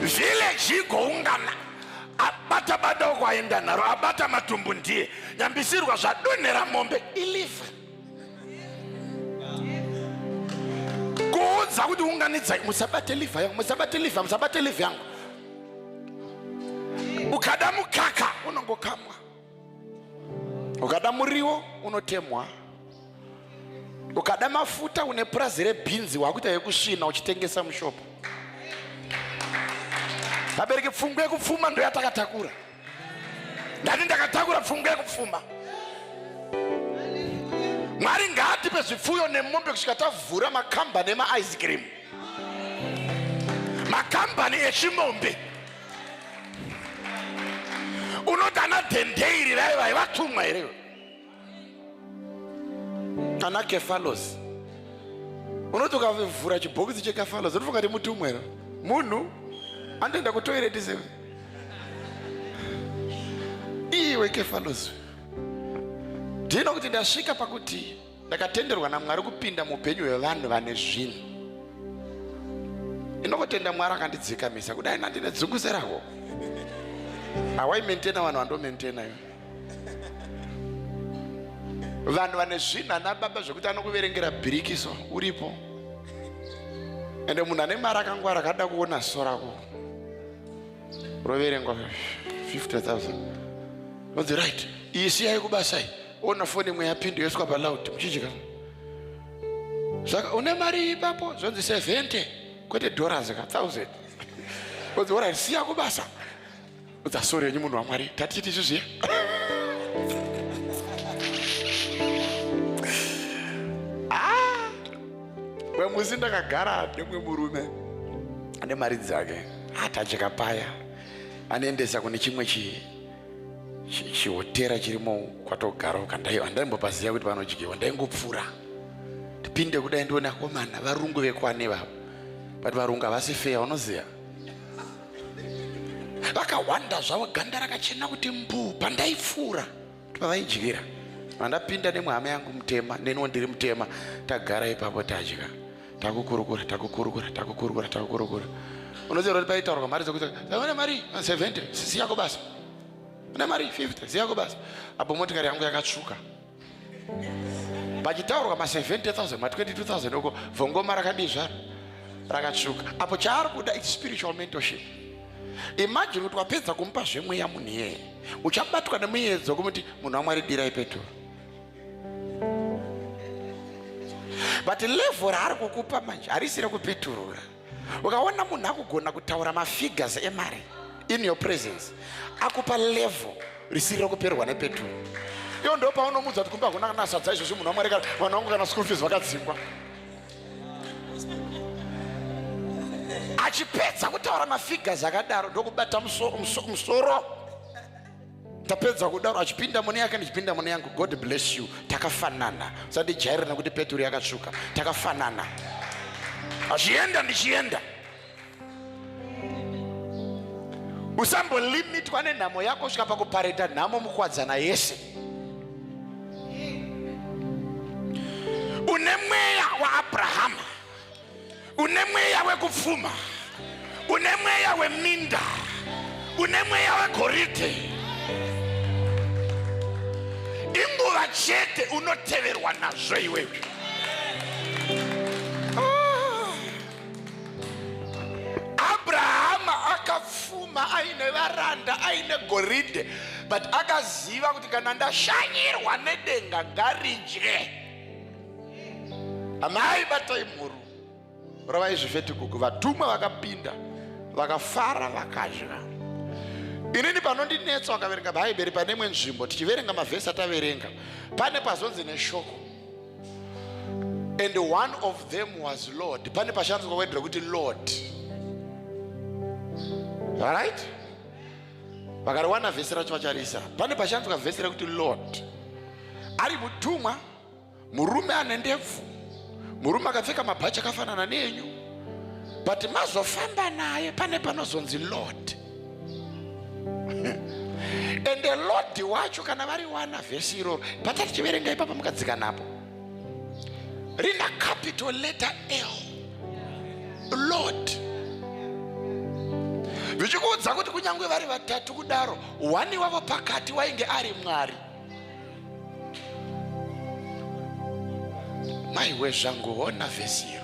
Village igoungana. Abata bada kwaenda naro, abata matumbu ndiye. Nyambisirwa zvadonhera mombe iliva. Kuudza kuti unganidza, musabate liva yangu. Ukada mukaka unongokamwa, ukada muriwo unotemwa, ukada mafuta une purazi rebhinzi wakuita yekusvina uchitengesa mushopu. Vabereki, pfungwa yekupfuma ndo yatakatakura. Ndati ndakatakura pfungwa yekupfuma. Mwari ngaatipe zvifuyo nemombe kusvika tavhura makambani ema-ice cream, makambani echimombe. Unoti ana dhendeiri raiva vaivatumwa here, ana kefalos. Unoti ukavhura chibhokisi chekafalos unofunga kuti mutumwa here. Munhu andoenda kutoireti sewe. Iwe kefalos. Ndino kuti ndasvika pakuti ndakatenderwa naMwari kupinda muupenyu hwevanhu vane zvinhu. Inokutenda Mwari akandidzikamisa kudai ndine dzunguze rako. Hawaimentena vanhu vandomentena iwe. Vanhu vane zvinhu ana baba zvokuti anokuverengera bhirikiso uripo. Ende munhu ane mari akangwara akada kuona so rako roverengwa 50,000. What's the right? Iyi siyai kubasai. Ona foni mwe yapindu yeswa balaut mchichika. Saka une mari ipapo zonzi 70 kwete dollars ka 1000. What's the right? Siya kubasa. Utasori yenyu munhu wa Mwari. Tatiti zviziya. musi ndakagara nemwe murume ane mari dzake atacheka paya anoendesa kune chimwe chihotera chirimo kwatogara andaimbopasiya kuti panodyiwa. Ndaingopfuura tipinde kudai ndione akomana varungu vekwane vavo, but varungu havasi feya, unoziva, vakawanda zvavo, ganda rakachena kuti mbu. Pandaipfuura pavaidyira, vandapinda nemwama yangu mutema, neniwo ndiri mutema, tagara ipapo tadya, takukurukura. Unoziva kuti paitaurwa mari dzokuti une mari 70 sisi yako basa, une mari 50 sisi yako basa. Apo motikari yangu yakatsvuka, pachitaurwa ma 70,000 ma 22,000 uko vhongoma rakadii zvaro rakatsvuka. Apo chaari kuda it's spiritual mentorship. Imagine kuti wapedza kumupa zvemweya munhu iyeye, uchabatwa nemuyedzo kumuti munhu waMwari dirai peturu. But level raari kukupa manje harisire kupeturura. Ukaona munhu akugona kutaura mafigures emari in your presence, akupa level risire kuperwa nepeturu. Iyo ndo paunomudza kuti kumba kuna kana sadza izvo munhu waMwari kana vanhu vangu kana school fees vakadzingwa. Achipedza kutaura mafigures akadaro ndokubata musoro. Tapedza kudaro achipinda mune yake ndichipinda mune yangu. God bless you. Takafanana. Sadi jairi nekuti peturu yakatsvuka. Takafanana. Achienda ndichienda. Usambo limit kwane nhamo yako kusvika pakupareta nhamo mukwadzana yese. Une mweya waAbrahama, une mweya wekupfuma, une mweya weminda, une mweya wegoridhe. Inguva chete unoteverwa nazvo iwewe. Abrahama akapfuma aine varanda aine goridhe, but akaziva kuti kana ndashanyirwa nedenga ngaridye. Amai batai muru ravai zvifetikuku, vatumwa vakapinda vakafara vakadya. Inini panondinetsa wakaverenga bhaibheri pane imwe nzvimbo tichiverenga mavhesi ataverenga pane pazonzi neshoko, and one of them was Lord. Pane pashandiswa wedra kuti Lord. Alright? Vakariwana vhesi racho vacharisa. Pane pashandiswa vhesi rekuti Lord. Ari mutumwa, murume ane ndebvu, murume akapfeka mabhachi akafanana nenyu, but mazofamba naye pane panozonzi Lord. And the Lord wacho kana variwana vhesi iroro patati chiverenga ipapa mukadzika napo rina capital letter L, Lord. Vichikuudza kuti kunyangwe vari vatatu kudaro, wani wavo pakati wainge ari Mwari. Maiwe zvangu ona vhesi iro.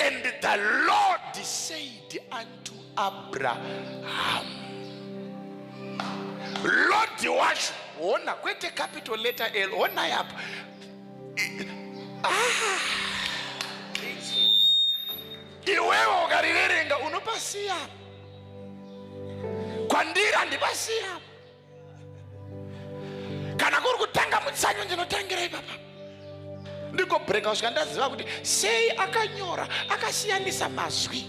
And the Lord said unto Abraham. Lord wacho ona kwete capital letter L, ona yapa. Iwewe ukariverenga unopasiya, kwandiri handipasiya. Kana kuri kutanga mutsanyo ndinotangira ipapa. Ndingobhureka kusvika ndaziva kuti sei akanyora akasiyanisa mazwi.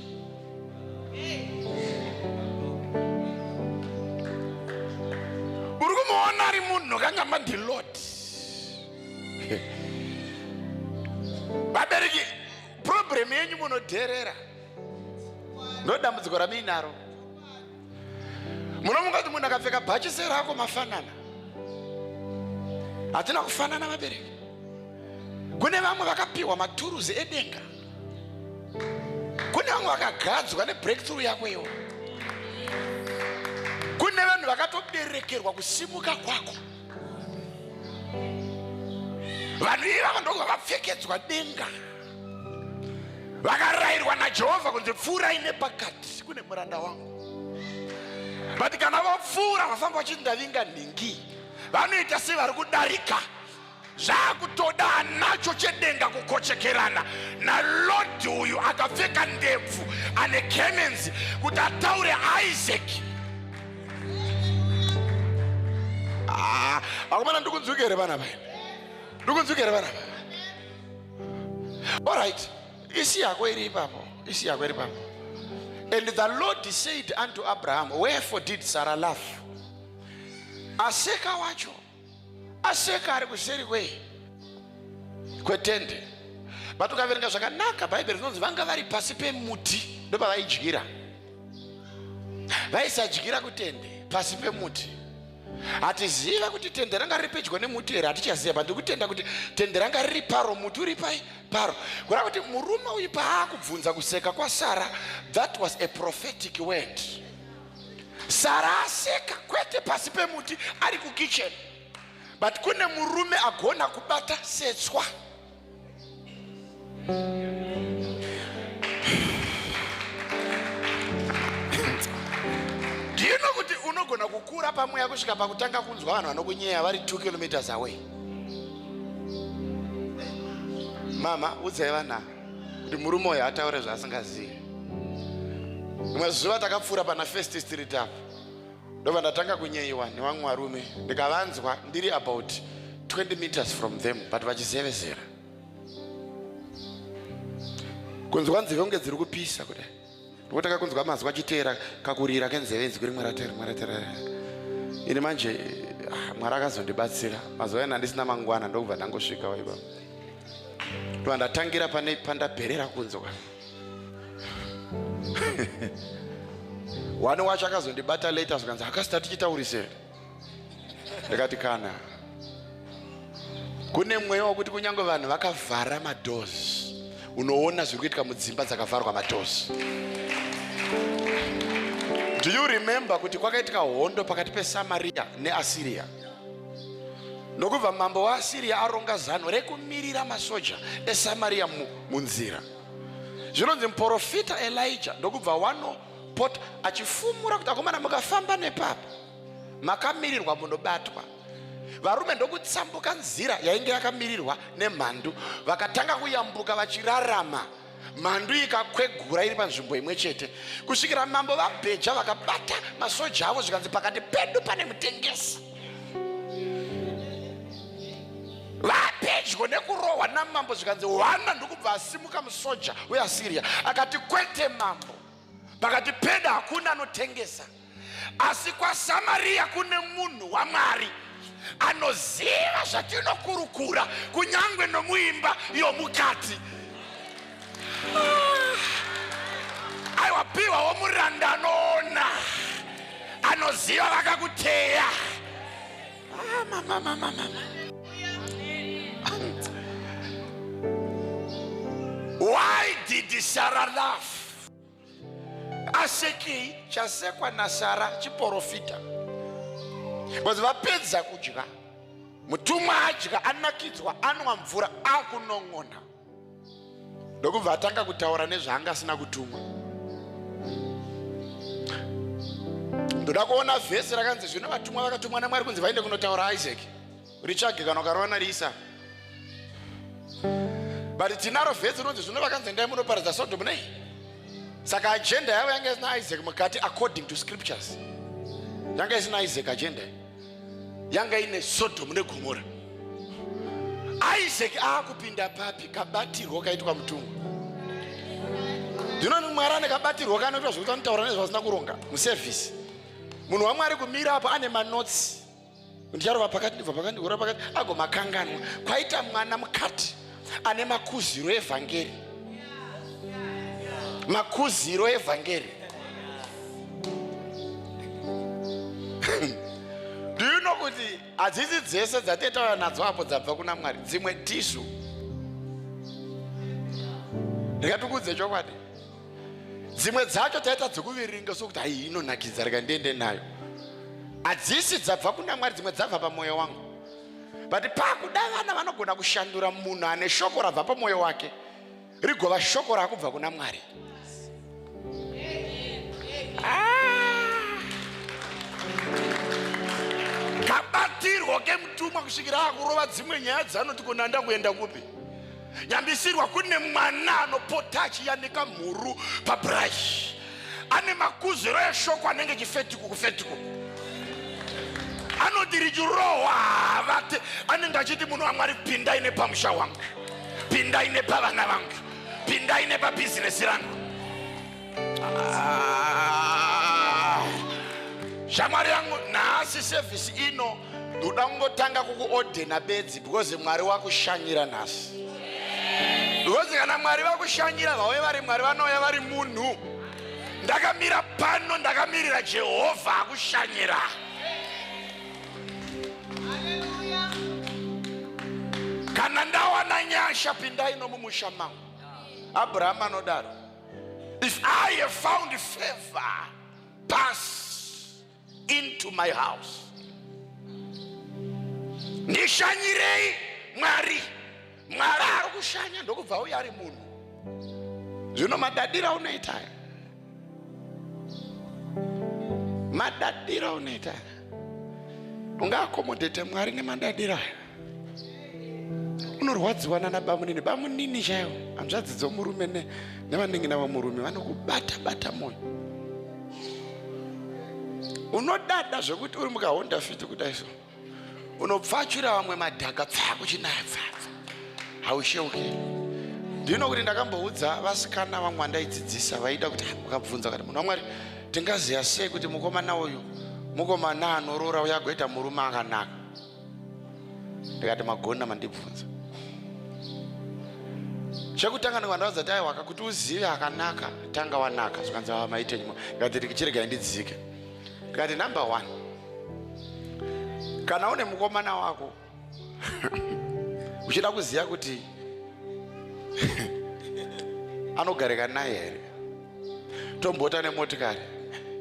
Uri kumuona ari munhu kangamba ndi Lord. Vabereki, problem yenyu munodherera. Ndodambudziko ramuinaro. Munomunga kuti munhu akapfeka bhachi serako mafanana. Hatina kufanana vabereki. Kune vamwe vakapiwa maturuzi edenga. Kune vamwe vakagadzwa nebreakthrough yako iwo. Kune vanhu vakatoberekerwa kusimuka kwako. Vanhu ivava ndoko vakapfekedzwa denga, vakarayirwa naJehovha kunzi pfuurai nepakati kune muranda wangu. But kana vapfuura vafamba vachindavinga nhingi, vanoita sevari kudarika. Zvakutoda anacho chedenga kukochekerana naLord uyu akapfeka ndebvu ane kemenzi kuti ataure Isaac. Akomana ndikunzwika here vana vaina? Ndikunzwika here vana vaina? All right. Isi yako iri papo. And the Lord said unto Abraham, wherefore did Sarah laugh? Aseka wacho. Aseka ari kuseri kwetende. But ukaverenga zvakanaka Bible rinonzi vanga vari pasi pemuti ndo pavaidyira. Vaisadyira kutende pasi pemuti. Hatiziva kuti tende ranga riri pedyo nemuti here, hatichaziva, but ndikutenda kuti tende ranga riri paro, muti uri paro. Kureva kuti murume uyu paakubvunza kuseka kwaSara, that was a prophetic word. Sara aseka kwete pasi pemuti ari kukitchen, but kune murume agona kubata setswa. Do you know kuti unogona kukura pamweya kusvika pakutanga kunzwa vanhu vanokunyeya vari 2 kilometers away? Mama, udzai vana kuti murume uyu ataure zvaasingazivi. Rimwe zuva takapfuura pana First Street apo, ndobva ndatanga kunyeyiwa nevamwe varume, ndikavanzwa ndiri about 20 meters from them, but vachizevezera. Kunzwa nzeve kunge dziri kupisa kudai. Ndikotaka kunzwa mazwi achiteera kakurira kenzeve inzwi rimwe ratera. Ini manje Mwari akazondibatsira. Mazuva ena handisina mangwana ndokubva ndangosvika waiba. Ndobva ndatangira pane pandapherera kunzwa. Wani wacho akazondibata later zvikanzi akasita tichitaurisei. Ndikati Kana, kune mweya wekuti kunyange vanhu vakavhara madoors, unoona zviri kuitika mudzimba dzakavharwa madoors. Do you remember kuti kwakaitika hondo pakati peSamaria neAsiria? Nokubva mambo waAsiria aronga zano rekumirira masoja eSamaria munzira. Zvinonzi muprofita Elijah ndokubva wanopota achifumura kuti akomana mukafamba nepapa makamirirwa munobatwa. Varume ndokutsambuka nzira yainge yakamirirwa nemhandu, vakatanga kuyambuka vachirarama. Mhandu ikakwegura iri panzvimbo imwe chete, kusvikira mambo vabheja vakabata masoja avo zvikanzi pakati pedu pane mutengesi. Vapedyo nekurohwa namambo zvikanzi wana ndokubva asimuka musoja weAsiria akati kwete mambo, pakati pedu hakuna anotengesa, asi kwaSamaria kune munhu waMwari anoziva zvatinokurukura kunyangwe nomuimba yomukati. Aiwapiwa womuranda anoona, anoziva vakakuteya. Mama. Why did Sarah laugh? Aseki chasekwa na Sara chiprofita. Because vapedza kudya, mutumwa adya, anakidzwa, anwa mvura, akunong'ona. Ndokubva atanga kutaura nezvaanga asina kutumwa. Ndoda kuona vhesi rakanzi zvino vatumwa vakatumwa naMwari kunzi vaende kunotaura Isaac. Richage kana ukarowana riisa. But tinaro vhesi rinonzi zvino vakanzi endai munoparadza Sodom nei. Saka agenda yavo yanga isina Isaac mukati according to scriptures. Yanga isina Isaac agenda. Yanga ine Sodom neGomora. Isaac akupinda papi kabatirwa kaitwa mutumwa. Ndinoni Mwari ane kabatirwa kanoitwa zvokuti anotaura nezvasina kuronga muservice. Munhu waMwari kumira apo ane manotsi. Ndicharova pakati ndibva pakati ndikura pakati agomakanganwa. Kwaita mwana mukati ane makuziro evhangeri. Makuziro evhangeri. Do you know kuti hadzisi dzese dzatetaura nadzo apo dzabva kuna Mwari? Dzimwe tishu. Ndikatukudze chokwadi. Dzimwe dzacho taita dzokuviringa sokuti hai inonakidza rega ndiende nayo. Hadzisi dzabva kuna Mwari, dzimwe dzabva pamwoyo wangu. But pakuda vana vanogona kushandura munhu ane shoko rabva pamwoyo wake rigova shoko rakubva kuna Mwari. Kabatirwa kemutumwa kusvikira akurova dzimwe nyaya dzanoti kunanda kuenda kupi. Nyambisirwa kune mwana anopota achiyanika mhuru pabrush, ane makuziro eshoko anenge chifetiko kufetiko, anoti richirohwa vate anenge achiti munhu waMwari pinda ine pamusha wangu. pindai nepavana vangu, pindai nepabhizinesi rangu. Shamwari yangu, nhasi service ino ndoda kungotanga kukuordena bedzi because Mwari wakushanyira nhasi. Because kana Mwari vakushanyira, vauye vari Mwari vanouya vari munhu. Ndakamira pano, ndakamirira Jehovha akushanyira. Kana ndawana nyasha, pindai nomumusha mangu. Abraham anodaro, if I have found favor, pass into my house. Ndishanyirei Mwari. Mwari ari kushanya ndokubva uya ari munhu. Zvino madadira unoita. Madadira unoita. Ungaaccommodate Mwari nemadadira. Unorwadziwa nana bamunini. Bamunini chaiwo. Hanzvadzi dzomurume nevanenge navamurume vanokubata moyo. Unodada zvekuti uri mukahonda fiti kudai so. Unopfachura vamwe madhaka kuchinaya hausheuki. Ndino kuti ndakamboudza vasikana vamwe vandaidzidzisa vaida kuti mukabvunza kuti munhu waMwari, tingaziya sei kuti mukomana uyu mukomana anorora uya agoita murume akanaka? Ndikati magona mandibvunza. Chekutanga ndikandauza kuti aiwa kuti uzive akanaka tanga wanaka zvikanzi maitenyu. Ndikati tichirega ndidzike. Ndikati number 1, kana une mukomana wako uchida kuziya kuti anogarika naye here, tombota nemotikari,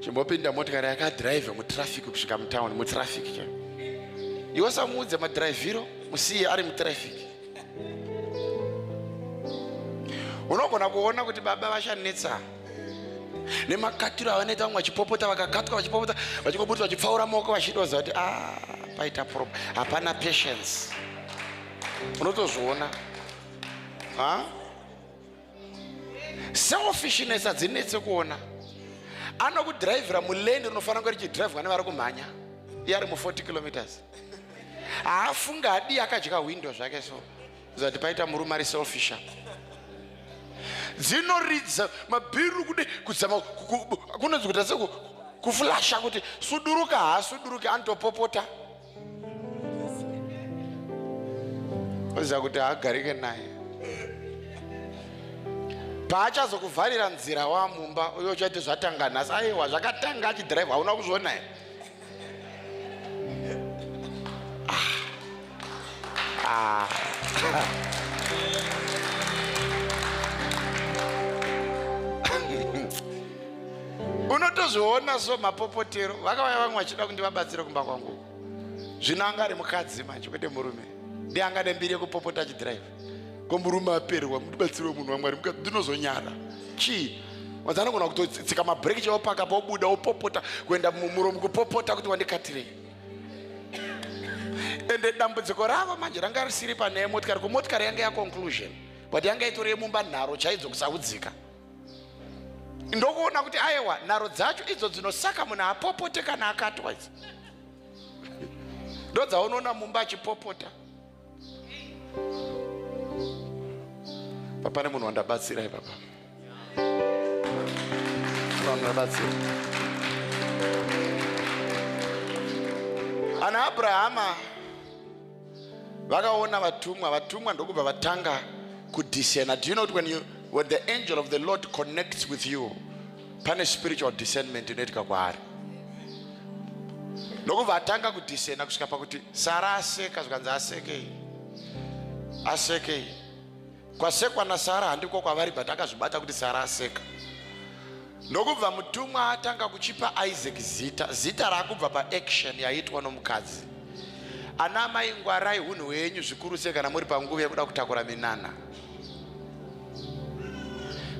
chimbopinda motikari yakadhiraivha mutrafiki kusvika mutauni, mutrafiki cha iwe samuudze madhiraivhiro, musiye ari mutrafiki. Unogona kuona kuti baba vashanetsa nemakatiro avanoita vamwe vachipopota, vakakatwa vachipopota, vachingobudisa vachipfaura maoko vachidoza kuti paita problem, hapana patience. Unotozviona? Selfishness hadzinetse kuona. Anokudhiraivhira mulende unofanira kunge richidhiraivhwa nevari kumhanya, iye ari mu40 kilometers. Haafunga hadi akadya window zvake so zati paita murume ari selfish. Dzinoridza mabhiru kude kudzama kunonzi kuti asi kuflasha kuti suduruka haasuduruki antopopota. Oziva kuti haagarike naye. Paachazokuvharira nzira wamumba uyo uchati zvatanga nhasi, aiwa zvakatanga achidhiraivha, hauna kuzviona here? Unotozviona so mapopotero. Vakauya vamwe vachida kundivabatsira kumba kwangu. Zvino anga ari mukadzi manje kwete murume. Ndiye angade mbiri yekupopota achidhiraivha. Ko murume aperwa, mudibatsire munhu waMwari, mukadzi ndinozonyara. Chii? Wanzi anogona kutotsika mabhireki chaiwo pakapa obuda opopota kuenda mumuromo kupopota kuti wandikatirei. Ende dambudziko ravo manje ranga risiri pane motikari, kumotikari yanga yaconclusion, but yanga itori yemumba nharo chaidzo kusaudzika. Ndokuona kuti aiwa nharo dzacho idzo dzinosaka munhu apopote kana akatwa idzi. Ndodzaonoona mumba achipopota. Papa ne munhu wandabatsira ipapa. Wandabatsira. Ana Abrahama vakaona vatumwa ndokubva vatanga kudiscerna. Do you know when the angel of the Lord connects with you, pane spiritual discernment inoitika kwaari. Ndokubva atanga kudiscerna kusvika pakuti Sara aseka, zvikanzi asekei. Kwasekwa naSara handiko kwavari, but akazvibata kuti Sara aseka. Ndokubva mutumwa atanga kuchipa Isaac zita rakubva paaction yaitwa nomukadzi. Ana mai, ngwarai hunhu hwenyu zvikuru sei kana muri panguva yekuda kutakura minana.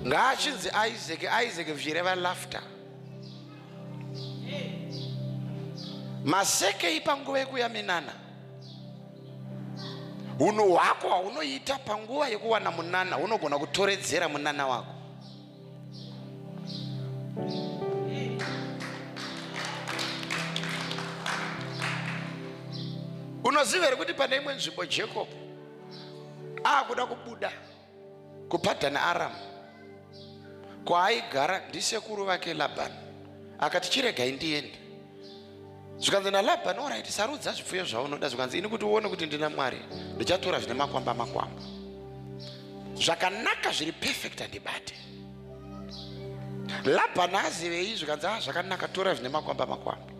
Ngaachinzi Isaac zvireva laughter. Masekei panguva yekuya minana. Hunhu hwako haunoita panguva yekuwana munana, hunogona kutoredzera munana wako. Unoziva here kuti pane imwe nzvimbo Jacob akuda kubuda kuPadhani Aram kwaaigara ndisekuru vake Labhani, akati chiregai ndiende. Zvikanzi naLabhani, alright, sarudza zvipfuyo zvaunoda. Zvikanzi ini kuti uone kuti ndina Mwari ndichatora zvine makwamba makwamba. Zvakanaka zviri perfect handibate. Labhani azivei, zvikanzi zvakanaka, tora zvine makwamba makwamba.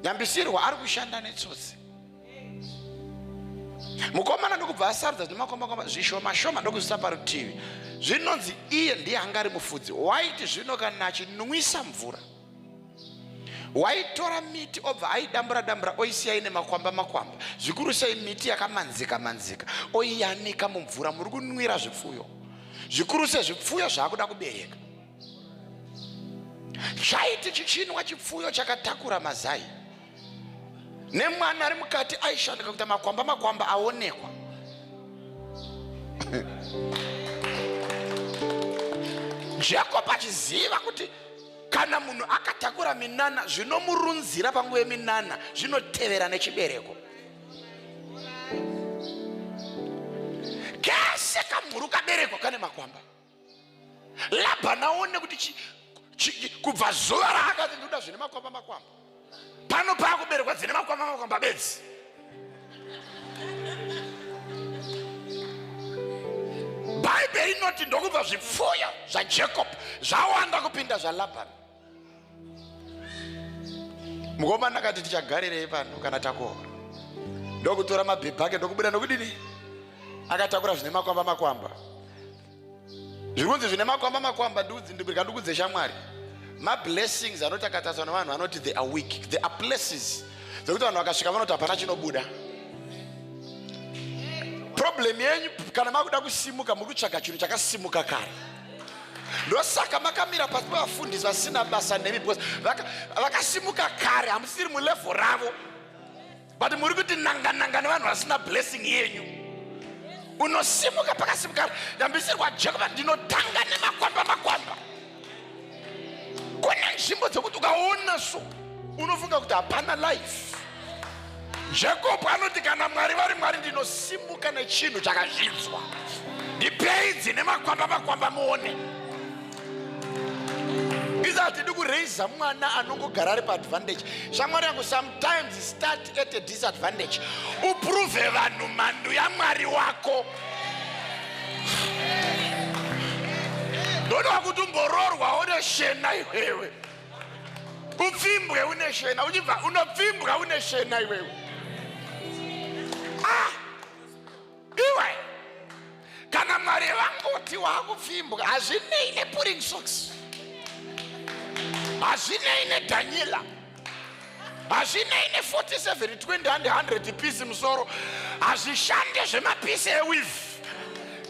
Nyambisirwa ari kushanda netsotsi. Mukomana ndokubva asarudza zvine makwamba makwamba zvishoma shoma ndokuzisa parutivi. Zvinonzi iye ndiye anga ari mufudzi. Waiti zvino kana achinwisa mvura, waitora miti obva aidambura dambura oisiya ine makwamba makwamba, zvikuru sei miti yakamanzika manzika, oiyanika mumvura muri kunwira zvipfuyo, zvikuru sei zvipfuyo zvaakuda kubereka. Chaiti chichinwa chipfuyo chakatakura mazai, nemwana ari mukati aishandika kuti makwamba makwamba aonekwa. Jacob achiziva kuti kana munhu akatakura minana, zvinomurunzira panguva yeminana zvinotevera nechibereko. Kese kamhuru kaberekwa kane makwamba. Labhani aone kuti kubva zuva raakati ndoda zvine makwamba makwamba, pano paakuberekwa dzine makwamba makwamba bedzi. Bhaibheri inoti ndokubva zvipfuyo zvaJacob zvawanda kupinda zvaLabhani. Mukomana akati tichagarirei pano kana takohwa? Ndokutora mabhebhi ake ndokubuda ndokudini, akatakura zvine makwamba makwamba. Zvikunzi zvine makwamba makwamba ndikudze shamwari. Mablessings anoti akatariswa navanhu anoti they are weak. They are places dzekuti vanhu vakasvika vanoti hapana chinobuda. Problem yenyu kana makuda kusimuka muri kutsvaga chinhu chakasimuka kare. Ndosaka makamira pasi pavafundisi vasina basa nemi, because vakasimuka kare hamusiri mulevel ravo, but muri kuti nanga nanga nevanhu vasina blessing yenyu. Unosimuka pakasimuka kare. Nyambisirwa Jacob, ndinotanga nemakwamba makwamba. Kune nzvimbo dzekuti ukaona so unofunga kuti hapana life. Jacob anoti kana Mwari vari Mwari, ndinosimuka nechinhu chakazvidzwa. Ndipei dzine makwamba makwamba muone. Iza hatidi kureiza mwana anongogara ari paadvantage. Shamwari yangu, sometimes start at a disadvantage. Uprove vanhu mhandu yaMwari wako. Ndoda kuti umboroorwa une shena iwewe. Upfimbwe une shena, uchibva unopfimbwa une shena iwewe. Iwe kana Mwari vangoti wakupfimbwa, hazvinei nepulling socks, hazvinei neDhaniela, hazvinei ne47 20 and 100 pisi musoro, hazvishande zvemapisi eweave.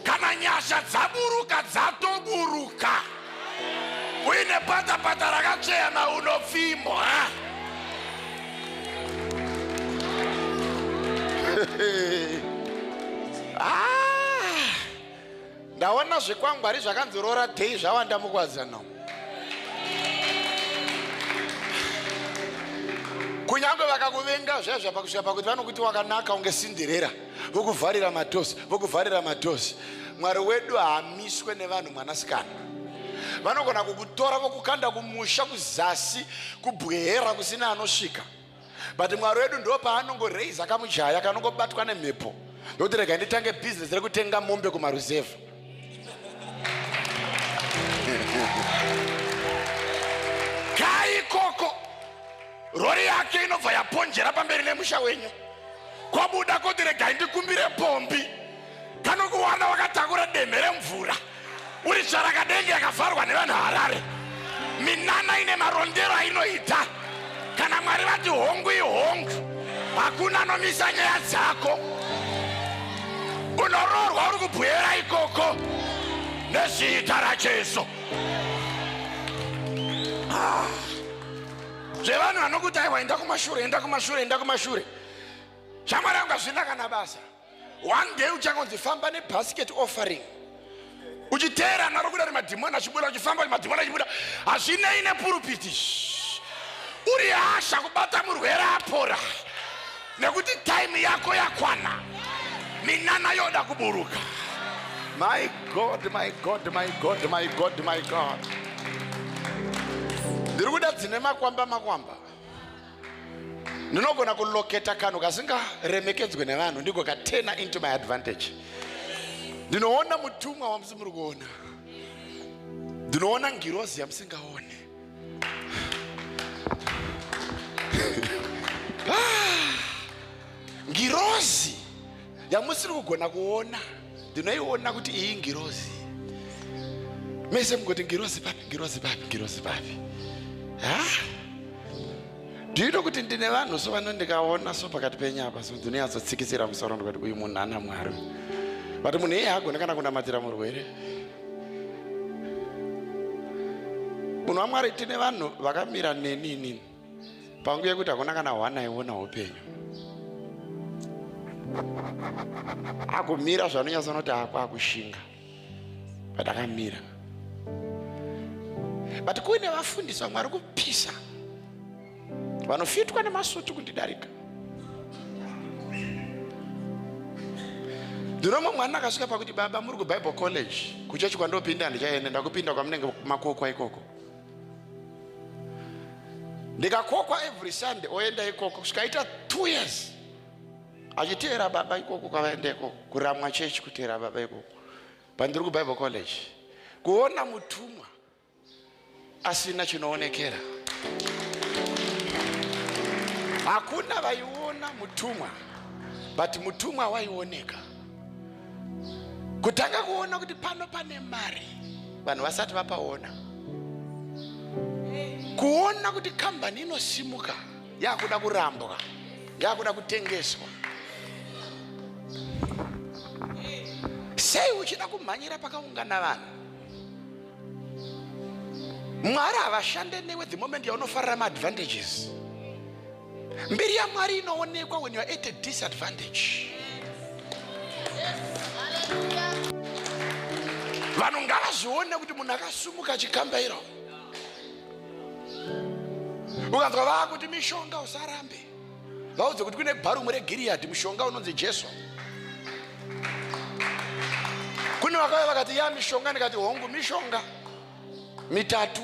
Kana nyasha dzaburuka dzatoburuka, uine pata pata rakachena, unopfimbwa. Ndaona zvikwangwari zvakanzi Rora Day zvawanda mukwazana. Kunyange vakakuvenga zvezvo pakusvika pakuti vanokuti wakanaka unge Cinderella, vokuvharira madhosi, vokuvharira madhosi. Mwari wedu haamiswe nevanhu mwanasikana. Vanogona kukutora vokukanda kumusha kuzasi kubwehera kusina anosvika. But Mwari wedu ndo paanongoreiza kamujaya kanongobatwa nemhepo. Ndokuti rega nditange business rekutenga mombe kumaruzevha. Kai koko rori yake inobva yaponjera pamberi nemusha wenyu. Kwabuda kuti rega ndikumbire pombi. Kanokuwana wakatakura deme remvura. Uri charakadenge yakavharwa nevanhu Harare. Minana ine marondero ainoita. Kana Mwari vati hongu ihongu, hakuna anomisa nyaya dzako. Unoroorwa uri kubwera ikoko nezita raJesu. Zvevanhu vanokuti aiwa enda kumashure, enda kumashure, enda kumashure. Shamwari yangu hazvina kana basa. One day uchangonzi famba nebasket offering. Uchiteera narokuda nemadhimoni achibuda, uchifamba nemadhimoni achibuda. Hazvinei nepurupiti. Uri hasha kubata murwere apora, nekuti time yako yakwana. minana yoda kuburuka. My God, my God, my God, my God, my God. Ndirukuda dzinema makwamba. Ndinogona kuloketa kanu kasinga remekedzwe nevanhu ndiko katena into my advantage. Ndinoona mutumwa wamusumuri kuona. Ndinoona ngirozi yamusingaone. Ngirozi yamusiri kugona kuona. Ndinoiona kuti iyi ngirozi. Mese mungoti ngirozi papi. Ndiro kuti ndine vanhu so vanondikaona so pakati penyapa so ndinonyatsotsikidzira musoro ndikati uyu munhu ana Mwari. But munhu iye hagone kana kunamatira murwere. Munhu waMwari tine vanhu vakamira neni pangu yekuti hakuna kana hwana iona upenyu. Akumira zvanonyatsonoti akushinga. But akamira. But kuine vafundisi vamwe vari kupisa vanofitwa nemasutu kundidarika. Ndinomwe mwana akasvika pakuti baba muri kuBible college kuchechi kwandopinda handichaenda ndakupinda kwamunenge makokwa ikoko. Ndikakokwa every Sunday oenda ikoko kusvikaita 2 years achiteera baba ikoko kwavaenda ikoko kuramwa chechi kuteera baba ikoko pandiri kuBible college kuona mutumwa asina chinoonekera. Hakuna vaiona mutumwa but mutumwa waioneka. Kutanga kuona kuti pano pane mari vanhu vasati vapaona. Kuona kuti kambani inosimuka yakuda kurambwa yakuda kutengeswa. Sei uchida kumhanyira pakaungana vanhu. Mwari havashande newe the moment yaunofarira maadvantages. Mbiri yaMwari inoonekwa when you are at a disadvantage. Vanhu ngavazvione kuti munhu akasumuka chikambairo. Ukanzwa vakuti mishonga usarambe. Vaudze kuti kune bharumu reGiriadhi mushonga unonzi Jesu. Kune vakauya vakati ya mishonga ndikati hongu mishonga mitatu.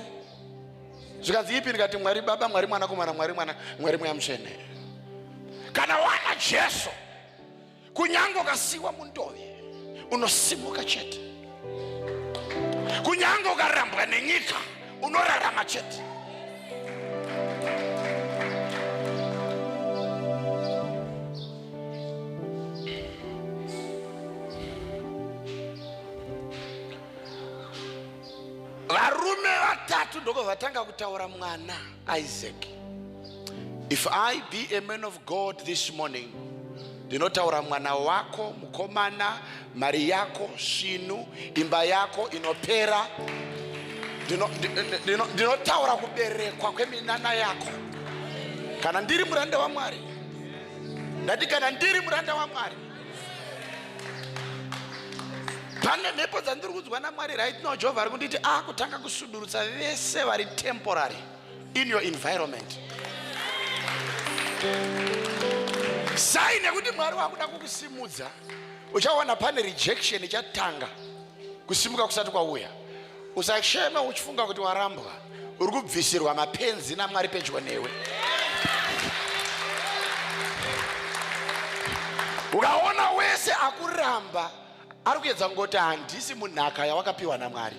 Zvikanzi ipi ndikati Mwari baba Mwari mwanakomana Mwari mweya mutsvene. Kana wana Jesu kunyange ukasiwa mundove unosimuka chete. Kunyange ukarambwa nenyika unorarama chete. Varume vatatu ndoko vatanga kutaura mwana Isaac. If I be a man of God this morning, ndinotaura mwana wako mukomana, mari yako, shinu, imba yako inopera. Ndinotaura kuberekwa kweminana yako. Kana ndiri muranda wa Mwari. Ndati kana ndiri muranda wa Mwari. Pane mhepo dzandiri kudzwa naMwari right now Jehovah ari kunditi akutanga kusudurutsa vese vari temporary in your environment. Sai nekuti Mwari wakuda kukusimudza uchaona pane rejection ichatanga kusimuka kusati kwauya. Usashema uchifunga kuti warambwa uri kubvisirwa mapenzi naMwari pedyo newe. Ukaona wese akuramba ari kuedza ngoti handisi munhaka yawakapiwa naMwari.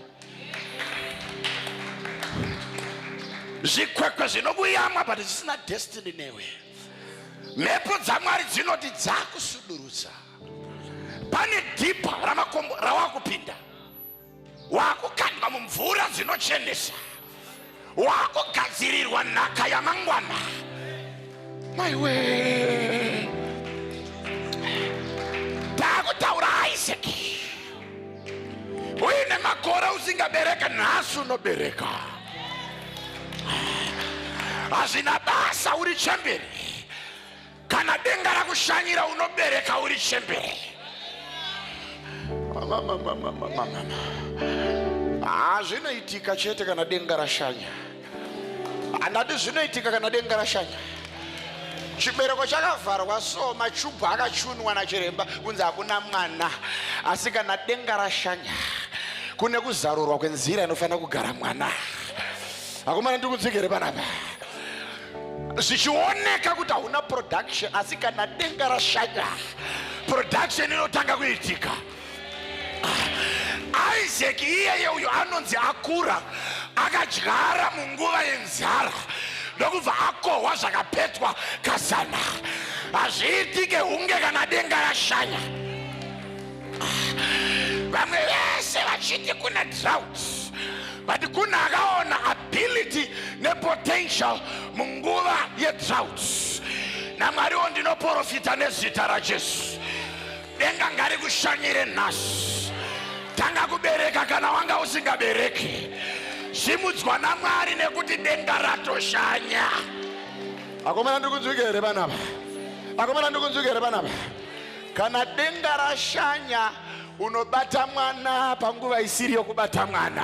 Zvikwekwe zvinobuyamwa but zvisina destiny newe. Mhepo dzaMwari dzinoti dzakusudurutsa. Pane dhipa ramakombo rawakupinda. Wakukandwa mumvura dzinochenesa. Wakugadzirirwa nhaka yamangwana. My way. Takutaura Isaac. Uine makore usingabereka nhasi unobereka. Hazvina basa uri chemberi. Kana denga rakushanyira unobereka uri chemberi. Zvinoitika chete kana denga rashanya. Handati zvinoitika kana denga rashanya. chibereko chakavharwa so machubhu akachunwa nachiremba kunzi hakuna mwana. Asi kana denga rashanya kune kuzarurwa kwenzira inofanira kugara mwana. Akomana ndikudzikere panapa. Zvichioneka kuti hauna production, asi kana denga rashanya production inotanga kuitika. Isaac iyeye uyo anonzi akura akadyara munguva yenzara ndokubva akohwa zvakapetwa kazana. Hazviitike hunge kana denga rashanya. Vamwe vese vachiti kuna drought, but kuna akaona ability nepotential munguva yedrought. naMwariwo ndinoprofita nezita raJesu. Denga ngarikushanyire nhasi. Tanga kubereka kana wanga usingabereki. Simudzwa naMwari nekuti denga ratoshanya. Akomana ndikunzwikere panapa. Akomana ndikunzwikere panapa. Kana denga rashanya unobata mwana panguva isiri yokubata mwana.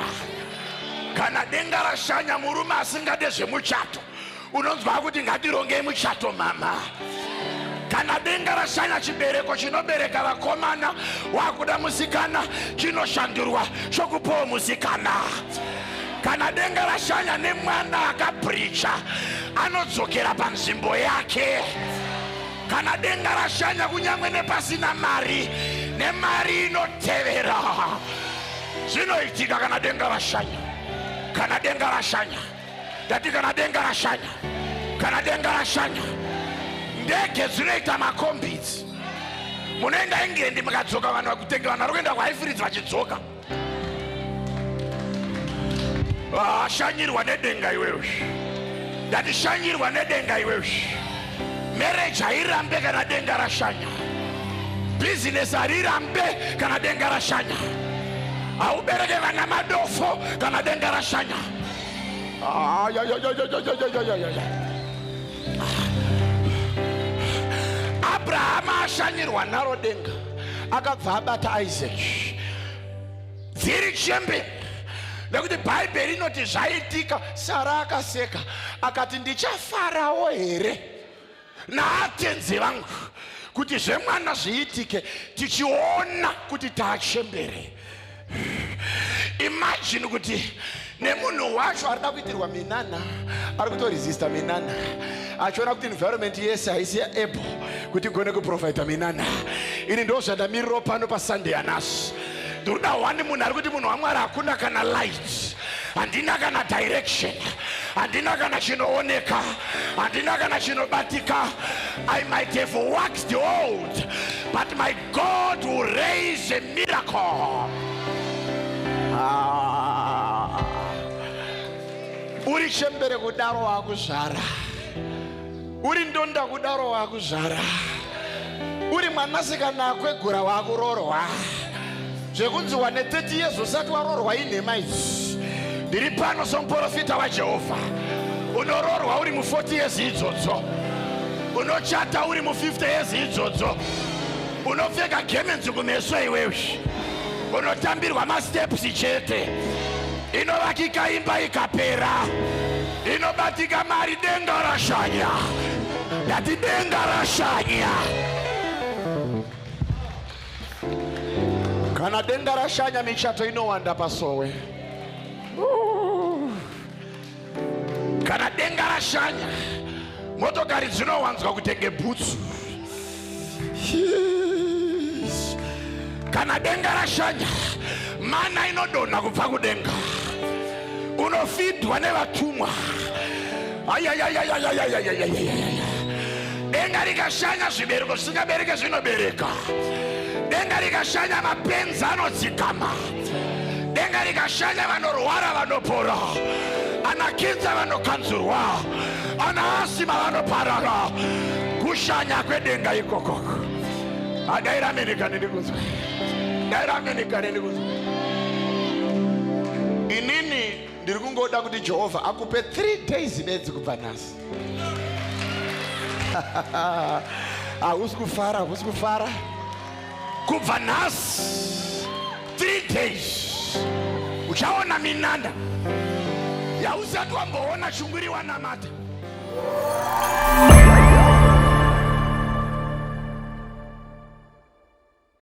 Kana denga rashanya murume asingade zvemuchato unonzwa kuti ngatironge muchato mama. Kana denga rashanya chibereko chinobereka vakomana wakuda musikana chinoshandurwa chokupawo musikana. Kana denga rashanya nemwana akabricha anodzokera panzvimbo yake. Kana denga rashanya kunyangwe nepasina mari nemari inotevera. Zvinoitika kana denga rashanya. Kana denga rashanya. Dati kana denga rashanya. Kana denga rashanya. Ndege dzinoita makombidzi. Munoenda England mukadzoka vanhu vakutenga vanhu varikuenda kuHighfields vachidzoka. Shanyirwa nedenga iwewe. Dati shanyirwa nedenga iwewe. Marriage hairambe kana denga rashanya. Business harirambe kana denga rashanya. Aubereke vana madofo kana denga rashanya. Abraham ashanyirwa naro denga akabva abata Isaac. Dziri chembe nekuti Bhaibheri inoti zvaitika. Sara akaseka akati ndichafarawo here naatenzi vangu kuti zvemwana zviitike tichiona kuti taachembere. Imagine kuti nemunhu wacho arida kuitirwa minana ari kutoresista minana achiona kuti environment yese haisi able kuti igone kuprovide minana. Ini ndo zvandamiriro pano paSunday yanhasi. Ndoda wani munhu ari kuti munhu waMwari hakuna kana light, handina kana direction, handina kana chinooneka, handina kana chinobatika. I might have waxed old, but my God will raise a miracle. Uri chembere kudaro wakuzvara. Uri ndonda kudaro wakuzvara. Uri mwanasikana akwegura wakurorwa. Zvekunzi wane 30 years usati warorwa inhema idzi. Ndiri pano somuprofita waJehovha. Unororwa uri mu40 years idzodzo. Unochata uri mu50 years idzodzo. Unopfeka gemenzi kumeso iwewe. Unotambirwa masteps chete. Inovakika imba ikapera. Inobatika mari denga rashanya. Dati denga rashanya. Kana denga rashanya michato inowanda pasowe. Kana denga rashanya motokari dzinowanzwa kutenge bhutsu. Kana denga rashanya mana inodonha kubva kudenga. Unofidwa nevatumwa. Denga rikashanya zvibereko zvisingabereke zvinobereka. Denga rikashanya mapenzi anodzikama. Denga rikashanya vanorwara vanopora. Anakinza vanokanzurwa. Anaasima vanoparara. Kushanya kwedenga ikoko. Adairamenika ndikuzwa. Dairamenika ndikuzwa. Inini ndiri kungoda kuti Jehovha akupe 3 days bedzi kubva nhasi. Usikufara, usikufara. Kubva nhasi 3 days uchaona minanda yausati wamboona shunguri wanamata.